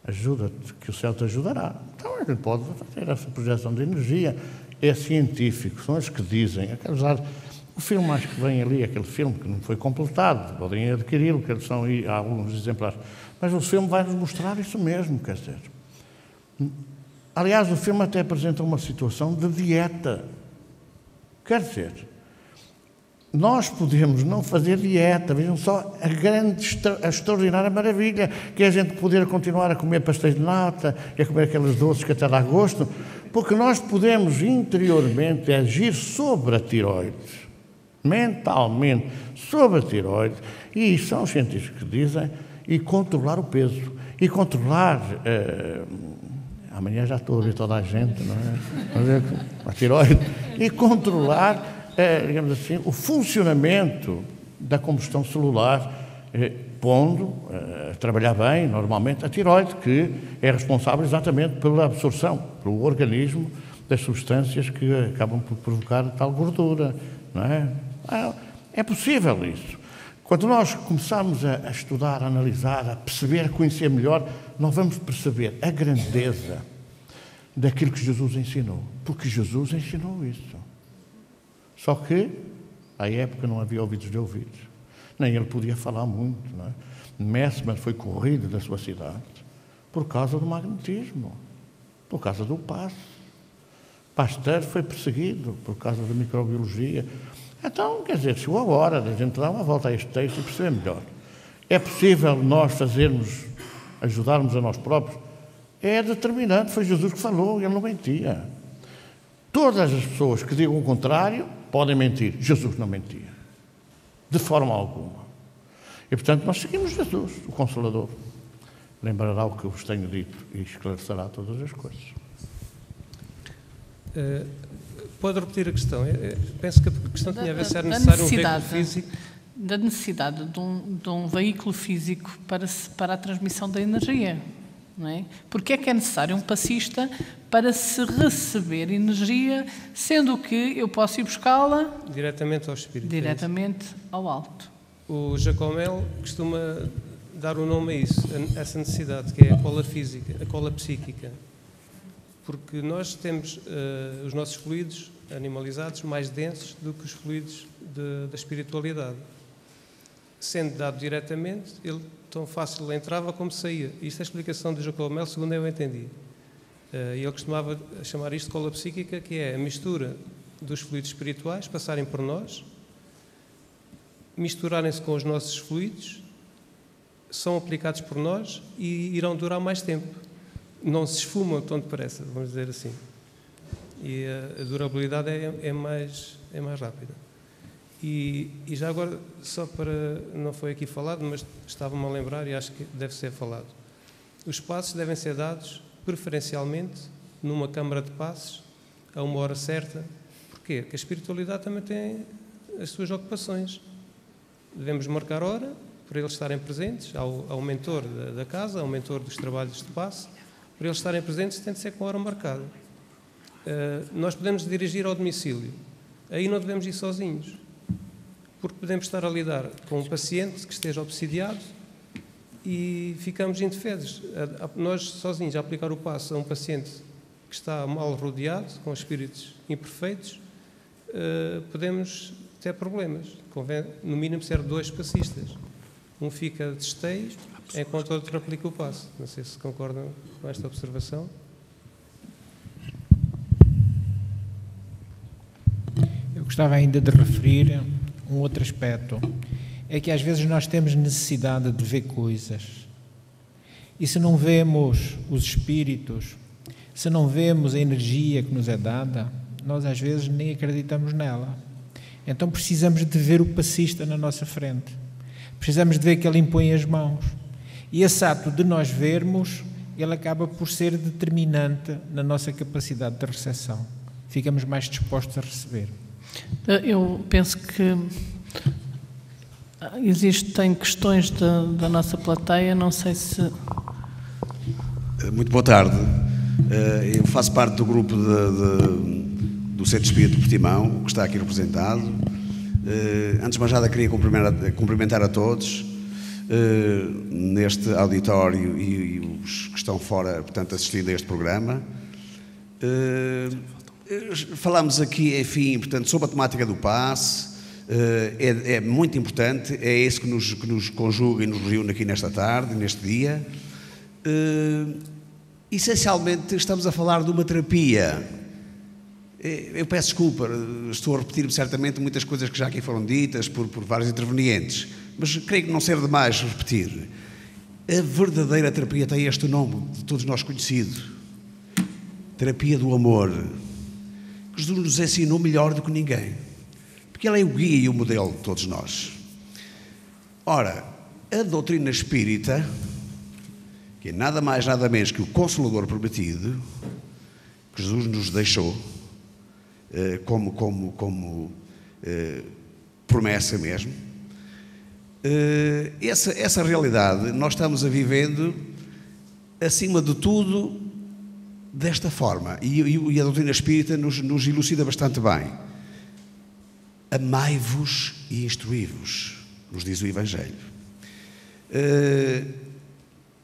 ajuda-te, que o céu te ajudará. Então ele pode fazer essa projeção de energia. É científico, são os que dizem. O filme, acho que vem ali, aquele filme que não foi completado, podem adquiri-lo, que são aí, há alguns exemplares. Mas o filme vai-nos mostrar isso mesmo, quer dizer. Aliás, o filme até apresenta uma situação de dieta. Quer dizer, nós podemos não fazer dieta, vejam só a extraordinária maravilha, que é a gente poder continuar a comer pastéis de nata e a comer aqueles doces que até dá gosto, porque nós podemos interiormente agir sobre a tiroide, mentalmente sobre a tiroide, e são os cientistas que dizem, e controlar o peso, e controlar... amanhã já estou a ouvir toda a gente, não é? A tiroide, e controlar... digamos assim, o funcionamento da combustão celular, pondo a trabalhar bem, normalmente, a tiroide, que é responsável exatamente pela absorção, pelo organismo, das substâncias que acabam por provocar tal gordura, não é? É possível isso. Quando nós começarmos a estudar, a analisar, a perceber, a conhecer melhor, nós vamos perceber a grandeza daquilo que Jesus ensinou, porque Jesus ensinou isso. Só que, à época, não havia ouvidos de ouvidos. Nem ele podia falar muito, não é? Mesmer foi corrido da sua cidade por causa do magnetismo, por causa do passe. Pasteur foi perseguido por causa da microbiologia. Então, quer dizer, chegou a hora de a gente dar uma volta a este texto e perceber melhor. É possível nós ajudarmos a nós próprios? É determinante, foi Jesus que falou, ele não mentia. Todas as pessoas que digam o contrário podem mentir. Jesus não mentia, de forma alguma. E, portanto, nós seguimos Jesus, o Consolador. Lembrará o que eu vos tenho dito e esclarecerá todas as coisas. Pode repetir a questão? Penso que a questão tinha a ver se era necessário um veículo físico. Da necessidade de um veículo físico para a transmissão da energia. Não é? Porque é que é necessário um passista para se receber energia, sendo que eu posso ir buscá-la diretamente ao espírito. Diretamente ao alto. O Jacomel costuma dar o nome a isso, a essa necessidade, que é a cola física, a cola psíquica. Porque nós temos os nossos fluidos animalizados mais densos do que os fluidos da espiritualidade. Sendo dado diretamente, ele tão fácil entrava como saía. Isto é a explicação de Jacomel, segundo eu entendi. E ele costumava chamar isto de cola psíquica, que é a mistura dos fluidos espirituais passarem por nós, misturarem-se com os nossos fluidos, são aplicados por nós e irão durar mais tempo. Não se esfumam tão depressa, vamos dizer assim. E a durabilidade é mais rápida. E já agora, só para... não foi aqui falado, mas estava-me a lembrar e acho que deve ser falado. Os passos devem ser dados, preferencialmente, numa câmara de passos, a uma hora certa. Porquê? Porque a espiritualidade também tem as suas ocupações. Devemos marcar hora para eles estarem presentes, ao mentor da casa, ao mentor dos trabalhos de passe, para eles estarem presentes tem de ser com a hora marcada. Nós podemos dirigir ao domicílio. Aí não devemos ir sozinhos, porque podemos estar a lidar com um paciente que esteja obsidiado e ficamos indefesos. Nós sozinhos a aplicar o passo a um paciente que está mal rodeado, com espíritos imperfeitos, podemos ter problemas. Convém, no mínimo, ser 2 passistas. Um fica de esteio, enquanto o outro aplica o passo. Não sei se concordam com esta observação. Eu gostava ainda de referir um outro aspecto. É que às vezes nós temos necessidade de ver coisas. E se não vemos os espíritos, se não vemos a energia que nos é dada, nós às vezes nem acreditamos nela. Então precisamos de ver o passista na nossa frente. Precisamos de ver que ele impõe as mãos. E esse ato de nós vermos, ele acaba por ser determinante na nossa capacidade de recepção. Ficamos mais dispostos a receber. Eu penso que existem questões da nossa plateia, não sei se... Muito boa tarde. Eu faço parte do grupo do Centro Espírita de Portimão, que está aqui representado. Antes de mais nada, queria cumprimentar a todos neste auditório e os que estão fora, portanto, assistindo a este programa. Falámos aqui, enfim, portanto, sobre a temática do passe. É muito importante, é isso que nos conjuga e nos reúne aqui nesta tarde, neste dia. Essencialmente, estamos a falar de uma terapia Eu peço desculpa, estou a repetir-me certamente muitas coisas que já aqui foram ditas por vários intervenientes, mas creio que não serve demais repetir. A verdadeira terapia tem este nome, de todos nós conhecido: terapia do amor, que Jesus nos ensinou melhor do que ninguém, porque Ele é o guia e o modelo de todos nós. Ora, a doutrina espírita, que é nada mais nada menos que o Consolador prometido, que Jesus nos deixou como promessa mesmo, essa realidade nós estamos a vivendo, acima de tudo, desta forma, e a doutrina espírita nos elucida bastante bem. Amai-vos e instruí-vos, nos diz o Evangelho.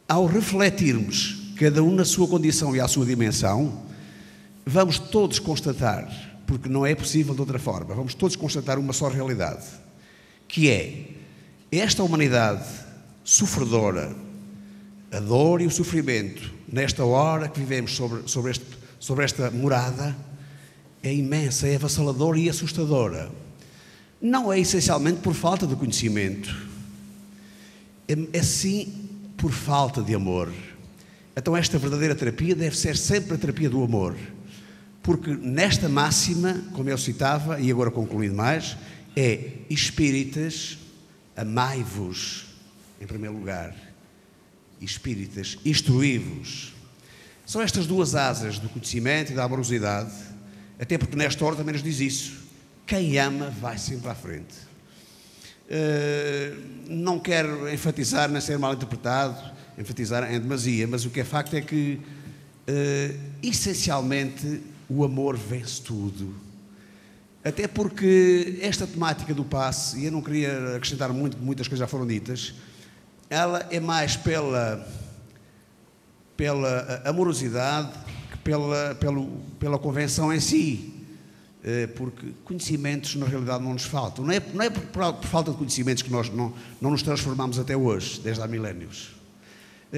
Ao refletirmos, cada um na sua condição e à sua dimensão, vamos todos constatar, porque não é possível de outra forma, vamos todos constatar uma só realidade, que é esta humanidade sofredora, a dor e o sofrimento, nesta hora que vivemos sobre esta morada, é imensa, é avassaladora e assustadora. Não é essencialmente por falta de conhecimento, é sim por falta de amor. Então esta verdadeira terapia deve ser sempre a terapia do amor, porque nesta máxima, como eu citava, e agora concluindo mais, é: espíritas, amai-vos, em primeiro lugar. Espíritas, instruí-vos. São estas duas asas do conhecimento e da amorosidade, até porque nesta hora também nos diz isso: quem ama vai sempre à frente. Não quero enfatizar, nem ser mal interpretado, enfatizar em demasia, mas o que é facto é que, essencialmente, o amor vence tudo. Até porque esta temática do passe, e eu não queria acrescentar muito, muitas coisas já foram ditas, ela é mais pela amorosidade que pela convenção em si, porque conhecimentos na realidade não nos faltam. Não é por falta de conhecimentos que nós não nos transformamos até hoje, desde há milénios.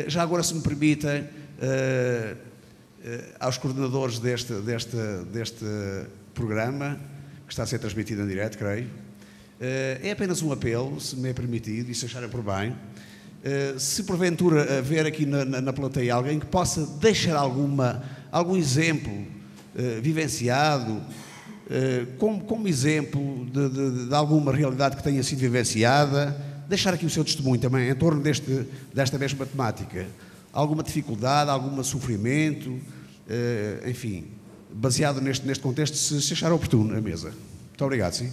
Já agora, se me permitem, aos coordenadores deste programa, que está a ser transmitido em direto, creio, é apenas um apelo, se me é permitido, e se acharem por bem, se porventura haver aqui na plateia alguém que possa deixar algum exemplo vivenciado, como exemplo de alguma realidade que tenha sido vivenciada, deixar aqui o seu testemunho também em torno desta mesma temática. Alguma dificuldade, algum sofrimento, enfim, baseado neste contexto, se achar oportuno a mesa. Muito obrigado, sim.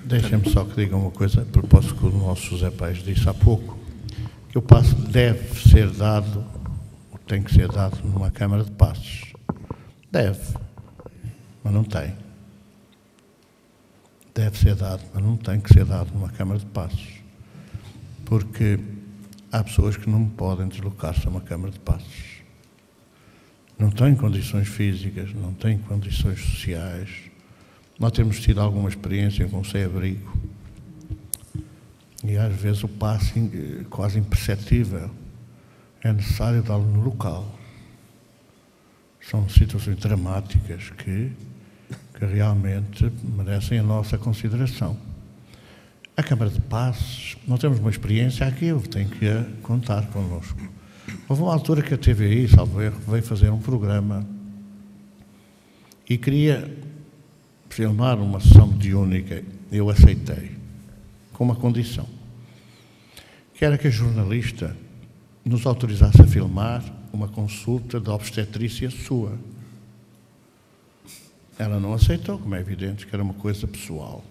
Deixem-me só que diga uma coisa, a propósito que o nosso José Paes disse há pouco, que o passe deve ser dado, ou tem que ser dado numa Câmara de Passos. Deve, mas não tem. Deve ser dado, mas não tem que ser dado numa Câmara de Passos. Porque há pessoas que não podem deslocar-se a uma Câmara de Passos. Não têm condições físicas, não têm condições sociais. Nós temos tido alguma experiência com sem-abrigo e às vezes o passe quase imperceptível. É necessário dá-lo no local. São situações dramáticas que realmente merecem a nossa consideração. A Câmara de Passos, nós temos uma experiência aqui, eu tenho que contar connosco. Houve uma altura que a TVI, salvo erro, veio fazer um programa e queria filmar uma sessão mediúnica. Eu aceitei, com uma condição, que era que a jornalista nos autorizasse a filmar uma consulta de obstetrícia sua. Ela não aceitou, como é evidente, que era uma coisa pessoal.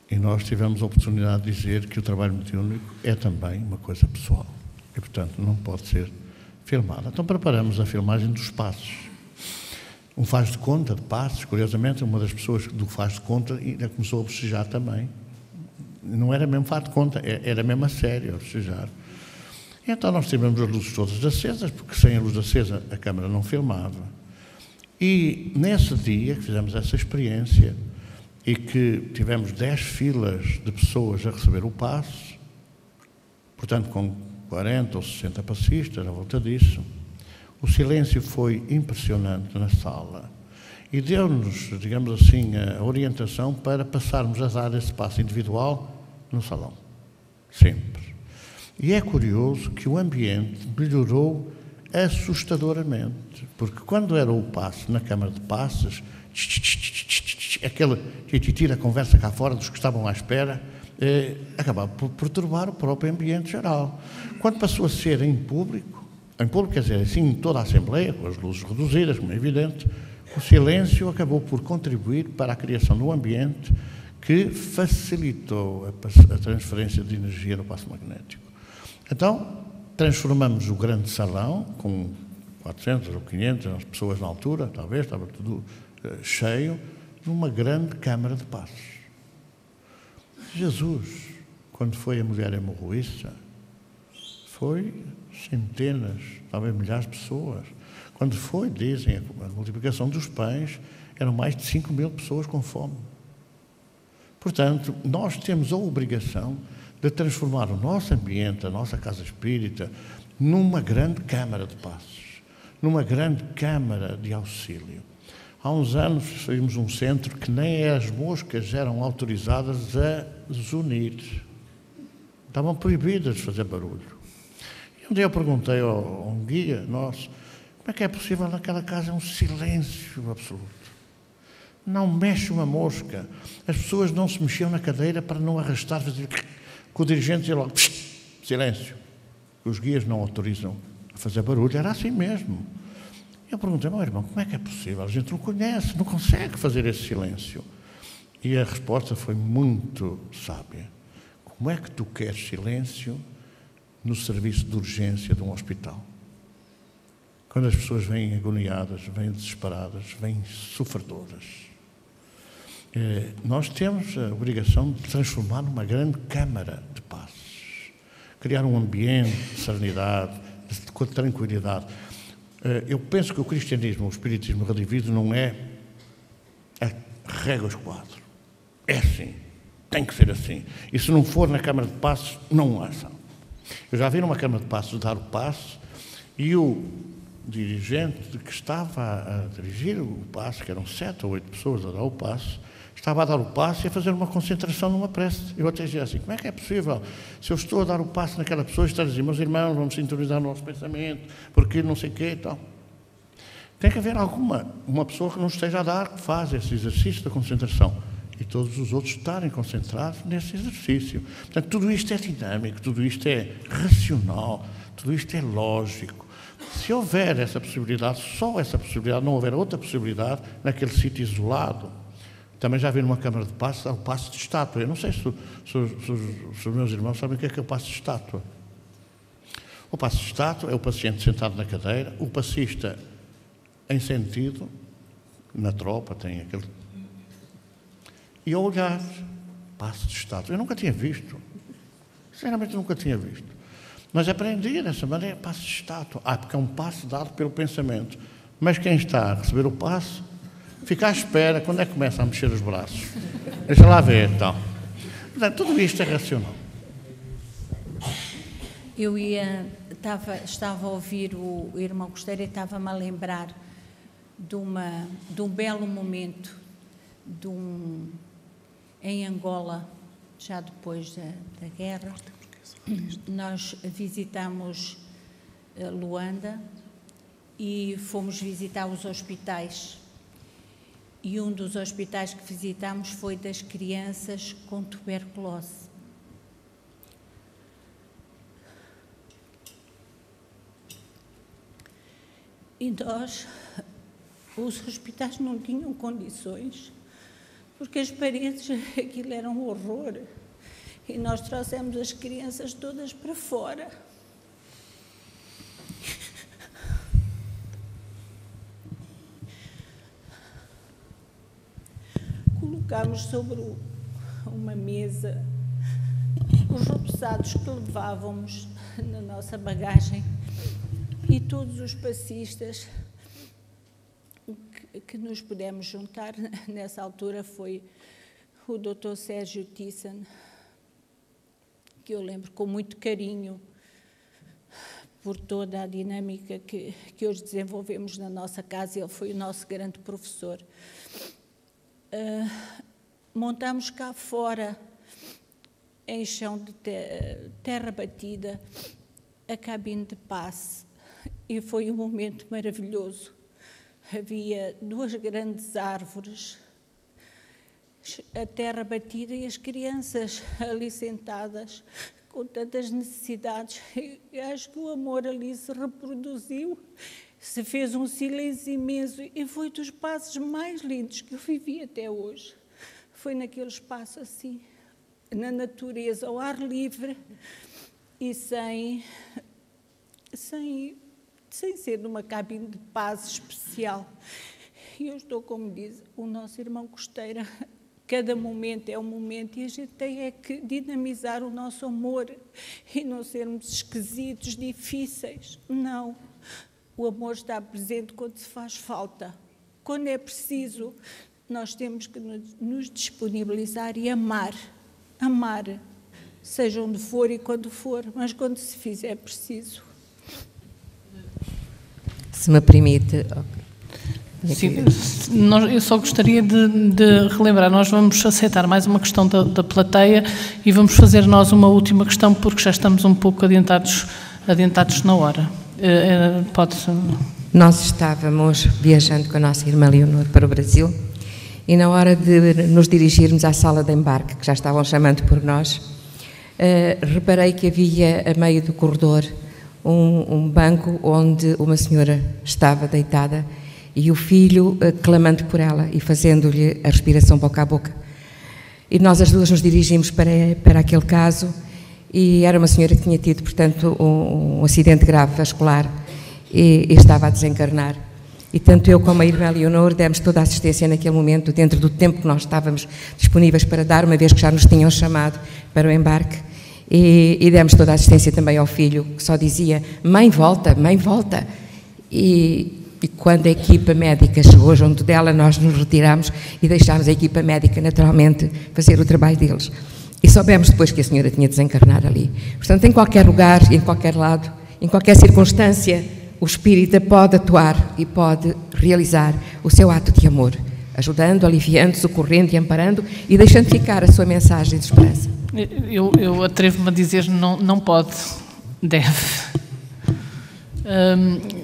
E nós tivemos a oportunidade de dizer que o trabalho mediúnico é também uma coisa pessoal. E, portanto, não pode ser filmada. Então, preparamos a filmagem dos passos. Um faz de conta de passos, curiosamente, uma das pessoas do faz de conta ainda começou a bocejar também. Não era mesmo faz de conta, era mesmo a sério, a bocejar. E então nós tivemos as luzes todas acesas, porque sem a luz acesa a câmara não filmava. E nesse dia que fizemos essa experiência e que tivemos 10 filas de pessoas a receber o passo, portanto com 40 ou 60 passistas à volta disso, O silêncio foi impressionante na sala e deu-nos, digamos assim, a orientação para passarmos a dar esse passo individual no salão. Sempre. E é curioso que o ambiente melhorou assustadoramente, porque quando era o passe na Câmara de Passes, aquele tira conversa cá fora dos que estavam à espera, acabava por perturbar o próprio ambiente geral. Quando passou a ser em público quer dizer, assim, em toda a Assembleia, com as luzes reduzidas, como é evidente, o silêncio acabou por contribuir para a criação de um ambiente que facilitou a transferência de energia no passo magnético. Então, transformamos o grande salão, com 400 ou 500 pessoas na altura, talvez, estava tudo cheio, numa grande câmara de passos. Jesus, quando foi a mulher hemorroísta, foi centenas, talvez milhares de pessoas. Quando foi, dizem, a multiplicação dos pães, eram mais de 5.000 pessoas com fome. Portanto, nós temos a obrigação de transformar o nosso ambiente, a nossa casa espírita, numa grande câmara de passos, numa grande câmara de auxílio. Há uns anos fizemos um centro que nem as moscas eram autorizadas a zunir. Estavam proibidas de fazer barulho. E um dia eu perguntei a um guia nosso, como é que é possível naquela casa um silêncio absoluto? Não mexe uma mosca. As pessoas não se mexiam na cadeira para não arrastar, fazer... que o dirigente dizia logo, silêncio. Os guias não autorizam a fazer barulho, era assim mesmo. Eu perguntei, meu irmão, como é que é possível? A gente não conhece, não consegue fazer esse silêncio. E a resposta foi muito sábia. Como é que tu queres silêncio no serviço de urgência de um hospital? Quando as pessoas vêm agoniadas, vêm desesperadas, vêm sofredoras. Nós temos a obrigação de transformar numa grande câmara de paz. Criar um ambiente de serenidade, de tranquilidade. Eu penso que o cristianismo, o espiritismo redivido não é a régua esquadro. É assim. Tem que ser assim. E se não for na Câmara de Passos, não há ação. Eu já vi numa Câmara de Passos dar o passo e o dirigente que estava a dirigir o passo, que eram 7 ou 8 pessoas a dar o passo, estava a dar o passo e a fazer uma concentração numa prece. Eu até dizia assim, como é que é possível? Se eu estou a dar o passo naquela pessoa, está a dizer, meus irmãos, vamos sintonizar o nosso pensamento, porque não sei o quê e tal. Tem que haver uma pessoa que não esteja a dar, que faz esse exercício da concentração. E todos os outros estarem concentrados nesse exercício. Portanto, tudo isto é dinâmico, tudo isto é racional, tudo isto é lógico. Se houver essa possibilidade, só essa possibilidade, não houver outra possibilidade, naquele sítio isolado. Também já vi numa Câmara de Passos, o passo de estátua. Eu não sei se os meus irmãos sabem o que é o passo de estátua. O passo de estátua é o paciente sentado na cadeira, o passista em sentido, na tropa tem aquele... E a olhar, passo de estátua. Eu nunca tinha visto. Sinceramente, nunca tinha visto. Mas aprendi dessa maneira, passo de estátua. Porque é um passo dado pelo pensamento. Mas quem está a receber o passo, fica à espera quando é que começa a mexer os braços. Deixa lá ver, então. Portanto, tudo isto é racional. Eu estava a ouvir o irmão Costeiro e estava-me a lembrar de um belo momento em Angola, já depois da guerra. Nós visitamos Luanda e fomos visitar os hospitais. E um dos hospitais que visitamos foi das crianças com tuberculose. E os hospitais não tinham condições, porque as paredes, aquilo era um horror. E nós trouxemos as crianças todas para fora. Colocámos sobre uma mesa os repousados que levávamos na nossa bagagem e todos os passistas que nos pudemos juntar nessa altura foi o Dr. Sérgio Thyssen, que eu lembro com muito carinho, por toda a dinâmica que hoje desenvolvemos na nossa casa. Ele foi o nosso grande professor. Montámos cá fora, em chão de terra batida, a cabine de passe, e foi um momento maravilhoso. Havia 2 grandes árvores, a terra batida e as crianças ali sentadas com tantas necessidades. Eu acho que o amor ali se reproduziu, se fez um silêncio imenso, e foi dos passos mais lindos que eu vivi até hoje. Foi naquele espaço assim, na natureza, ao ar livre, e sem ser numa cabine de paz especial. E eu estou, como diz o nosso irmão Costeira, cada momento é um momento, e a gente tem que dinamizar o nosso amor e não sermos esquisitos, difíceis. Não. O amor está presente quando se faz falta. Quando é preciso, nós temos que nos disponibilizar e amar. Amar, seja onde for e quando for, mas quando se fizer preciso. Se me permite... Sim, eu só gostaria de relembrar, nós vamos aceitar mais uma questão da plateia e vamos fazer nós uma última questão, porque já estamos um pouco adiantados na hora. Pode-se... Nós estávamos viajando com a nossa irmã Leonor para o Brasil, e na hora de nos dirigirmos à sala de embarque, que já estavam chamando por nós, reparei que havia a meio do corredor um banco onde uma senhora estava deitada e o filho clamando por ela e fazendo-lhe a respiração boca a boca. E nós as duas nos dirigimos para aquele caso, e era uma senhora que tinha tido, portanto, um acidente grave vascular e estava a desencarnar. E tanto eu como a irmã Leonor demos toda a assistência naquele momento, dentro do tempo que nós estávamos disponíveis para dar, uma vez que já nos tinham chamado para o embarque, e demos toda a assistência também ao filho, que só dizia: mãe, volta, mãe, volta. E quando a equipa médica chegou junto dela, nós nos retirámos e deixámos a equipa médica, naturalmente, fazer o trabalho deles. E soubemos depois que a senhora tinha desencarnado ali. Portanto, em qualquer lugar, em qualquer lado, em qualquer circunstância, o espírita pode atuar e pode realizar o seu ato de amor, ajudando, aliviando, socorrendo e amparando, e deixando ficar a sua mensagem de esperança. Eu atrevo-me a dizer não pode, deve.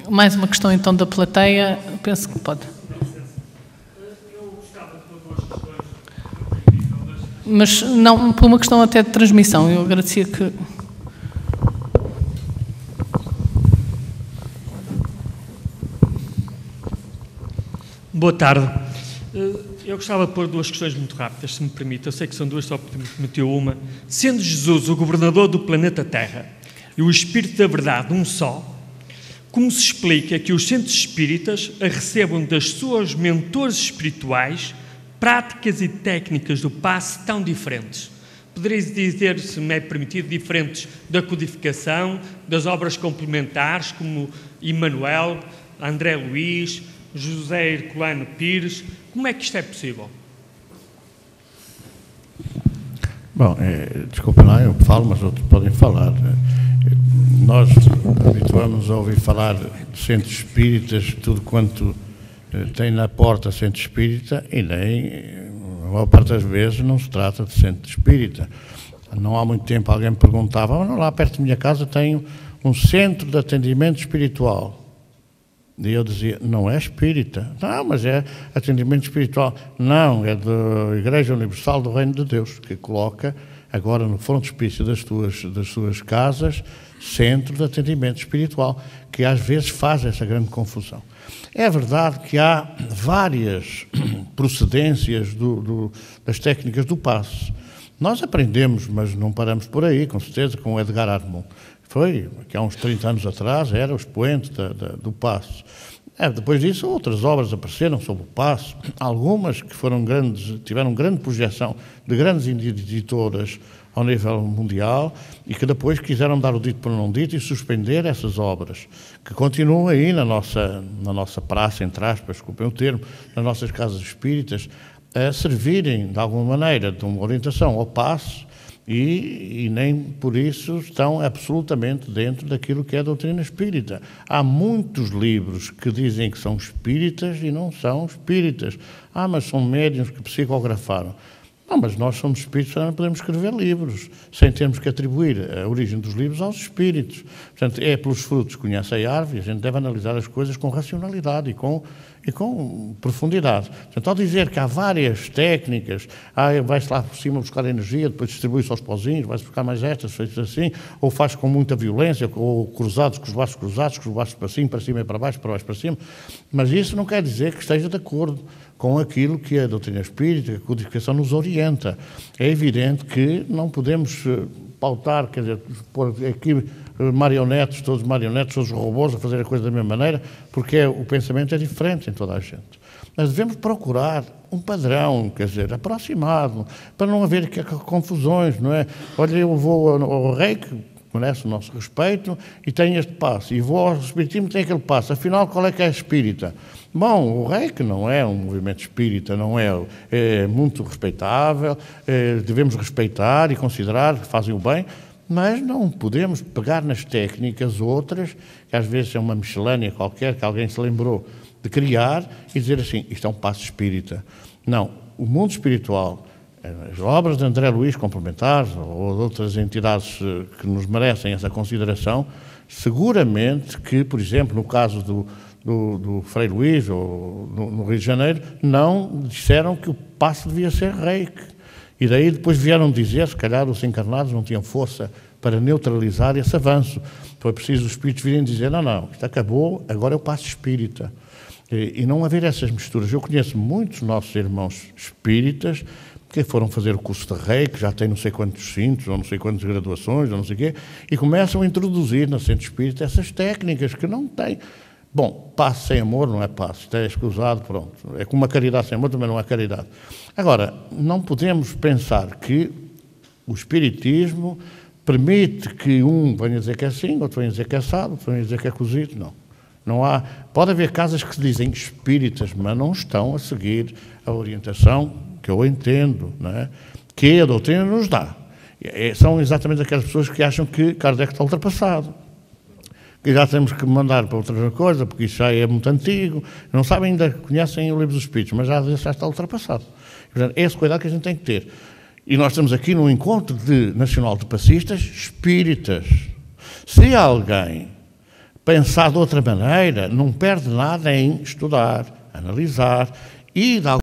Mais uma questão então da plateia, penso que pode. Mas não, por uma questão até de transmissão, eu agradecia que... Boa tarde. Eu gostava de pôr 2 questões muito rápidas, se me permite. Eu sei que são 2, só prometeu uma. Sendo Jesus o governador do planeta Terra e o Espírito da Verdade um só, como se explica que os centros espíritas recebam das suas mentores espirituais práticas e técnicas do passe tão diferentes? Poderia dizer, se me é permitido, diferentes da codificação, das obras complementares, como Emmanuel, André Luís, José Herculano Pires. Como é que isto é possível? Bom, desculpa lá, eu falo, mas outros podem falar. Nós habituamos a ouvir falar de centros espíritas, tudo quanto tem na porta centro espírita, e nem, a maior parte das vezes, não se trata de centro espírita. Não há muito tempo alguém me perguntava: lá perto da minha casa tem um centro de atendimento espiritual. E eu dizia: não é espírita. Não, mas é atendimento espiritual. Não, é da Igreja Universal do Reino de Deus, que coloca agora no frontispício das suas casas centro de atendimento espiritual, que às vezes faz essa grande confusão. É verdade que há várias procedências das técnicas do passe. Nós aprendemos, mas não paramos por aí, com certeza, com o Edgar Armand. Foi, que há uns 30 anos atrás, era o expoente do passe. Depois disso, outras obras apareceram sobre o passe, algumas que foram grandes, tiveram grande projeção de grandes editoras ao nível mundial, e que depois quiseram dar o dito por não dito e suspender essas obras, que continuam aí na nossa praça, entre aspas, desculpem o termo, nas nossas casas espíritas, a servirem, de alguma maneira, de uma orientação ao passe, E nem por isso estão absolutamente dentro daquilo que é a doutrina espírita. Há muitos livros que dizem que são espíritas e não são espíritas. Mas são médiuns que psicografaram. Não, mas nós somos espíritos, não podemos escrever livros, sem termos que atribuir a origem dos livros aos espíritos. Portanto, é pelos frutos que conhece a árvore, a gente deve analisar as coisas com racionalidade e com profundidade. Portanto, ao dizer que há várias técnicas, vai-se lá por cima buscar energia, depois distribui-se aos pozinhos, vai-se buscar mais estas, feitas assim, ou faz com muita violência, ou cruzados com os baixos cruzados, com os baixos para cima e para baixo para cima, mas isso não quer dizer que esteja de acordo com aquilo que a doutrina espírita, a codificação nos orienta. É evidente que não podemos pautar, quer dizer, pôr aqui marionetes, todos robôs a fazer a coisa da mesma maneira, porque o pensamento é diferente em toda a gente. Mas devemos procurar um padrão, quer dizer, aproximado, para não haver confusões, não é? Olha, eu vou ao Reiki, merece o nosso respeito, e tem este passo, e vou ao espiritismo, tem aquele passo, afinal, qual é que é a espírita? Bom, o Reiki não é um movimento espírita, não é muito respeitável, devemos respeitar e considerar que fazem o bem, mas não podemos pegar nas técnicas outras, que às vezes é uma miscelânea qualquer, que alguém se lembrou de criar, e dizer assim, isto é um passo espírita. Não, o mundo espiritual, as obras de André Luís complementares, ou de outras entidades que nos merecem essa consideração, seguramente que, por exemplo, no caso do Frei Luís, ou no Rio de Janeiro, não disseram que o passo devia ser Reiki. E daí depois vieram dizer, se calhar os encarnados não tinham força para neutralizar esse avanço. Foi preciso os espíritos virem dizer, não, isto acabou, agora é o passo espírita. E não haver essas misturas. Eu conheço muitos nossos irmãos espíritas que foram fazer o curso de Reiki, já têm não sei quantos cintos, ou não sei quantas graduações, ou não sei o quê, e começam a introduzir na centro espírita essas técnicas que não têm. Bom, passo sem amor não é passo, isto é escusado, pronto. É como uma caridade sem amor também não é caridade. Agora, não podemos pensar que o espiritismo permite que um venha dizer que é assim, outro venha dizer que é assado, outro venha dizer que é cozido, não. Não há. Pode haver casas que se dizem espíritas, mas não estão a seguir a orientação que eu entendo, não é? Que a doutrina nos dá. São exatamente aquelas pessoas que acham que Kardec está ultrapassado, que já temos que mandar para outra coisa, porque isso já é muito antigo, não sabem, ainda conhecem o livro dos Espíritos, mas já está ultrapassado. Portanto, é esse cuidado que a gente tem que ter. E nós estamos aqui num encontro nacional de passistas espíritas. Se alguém pensar de outra maneira, não perde nada em estudar, analisar e, de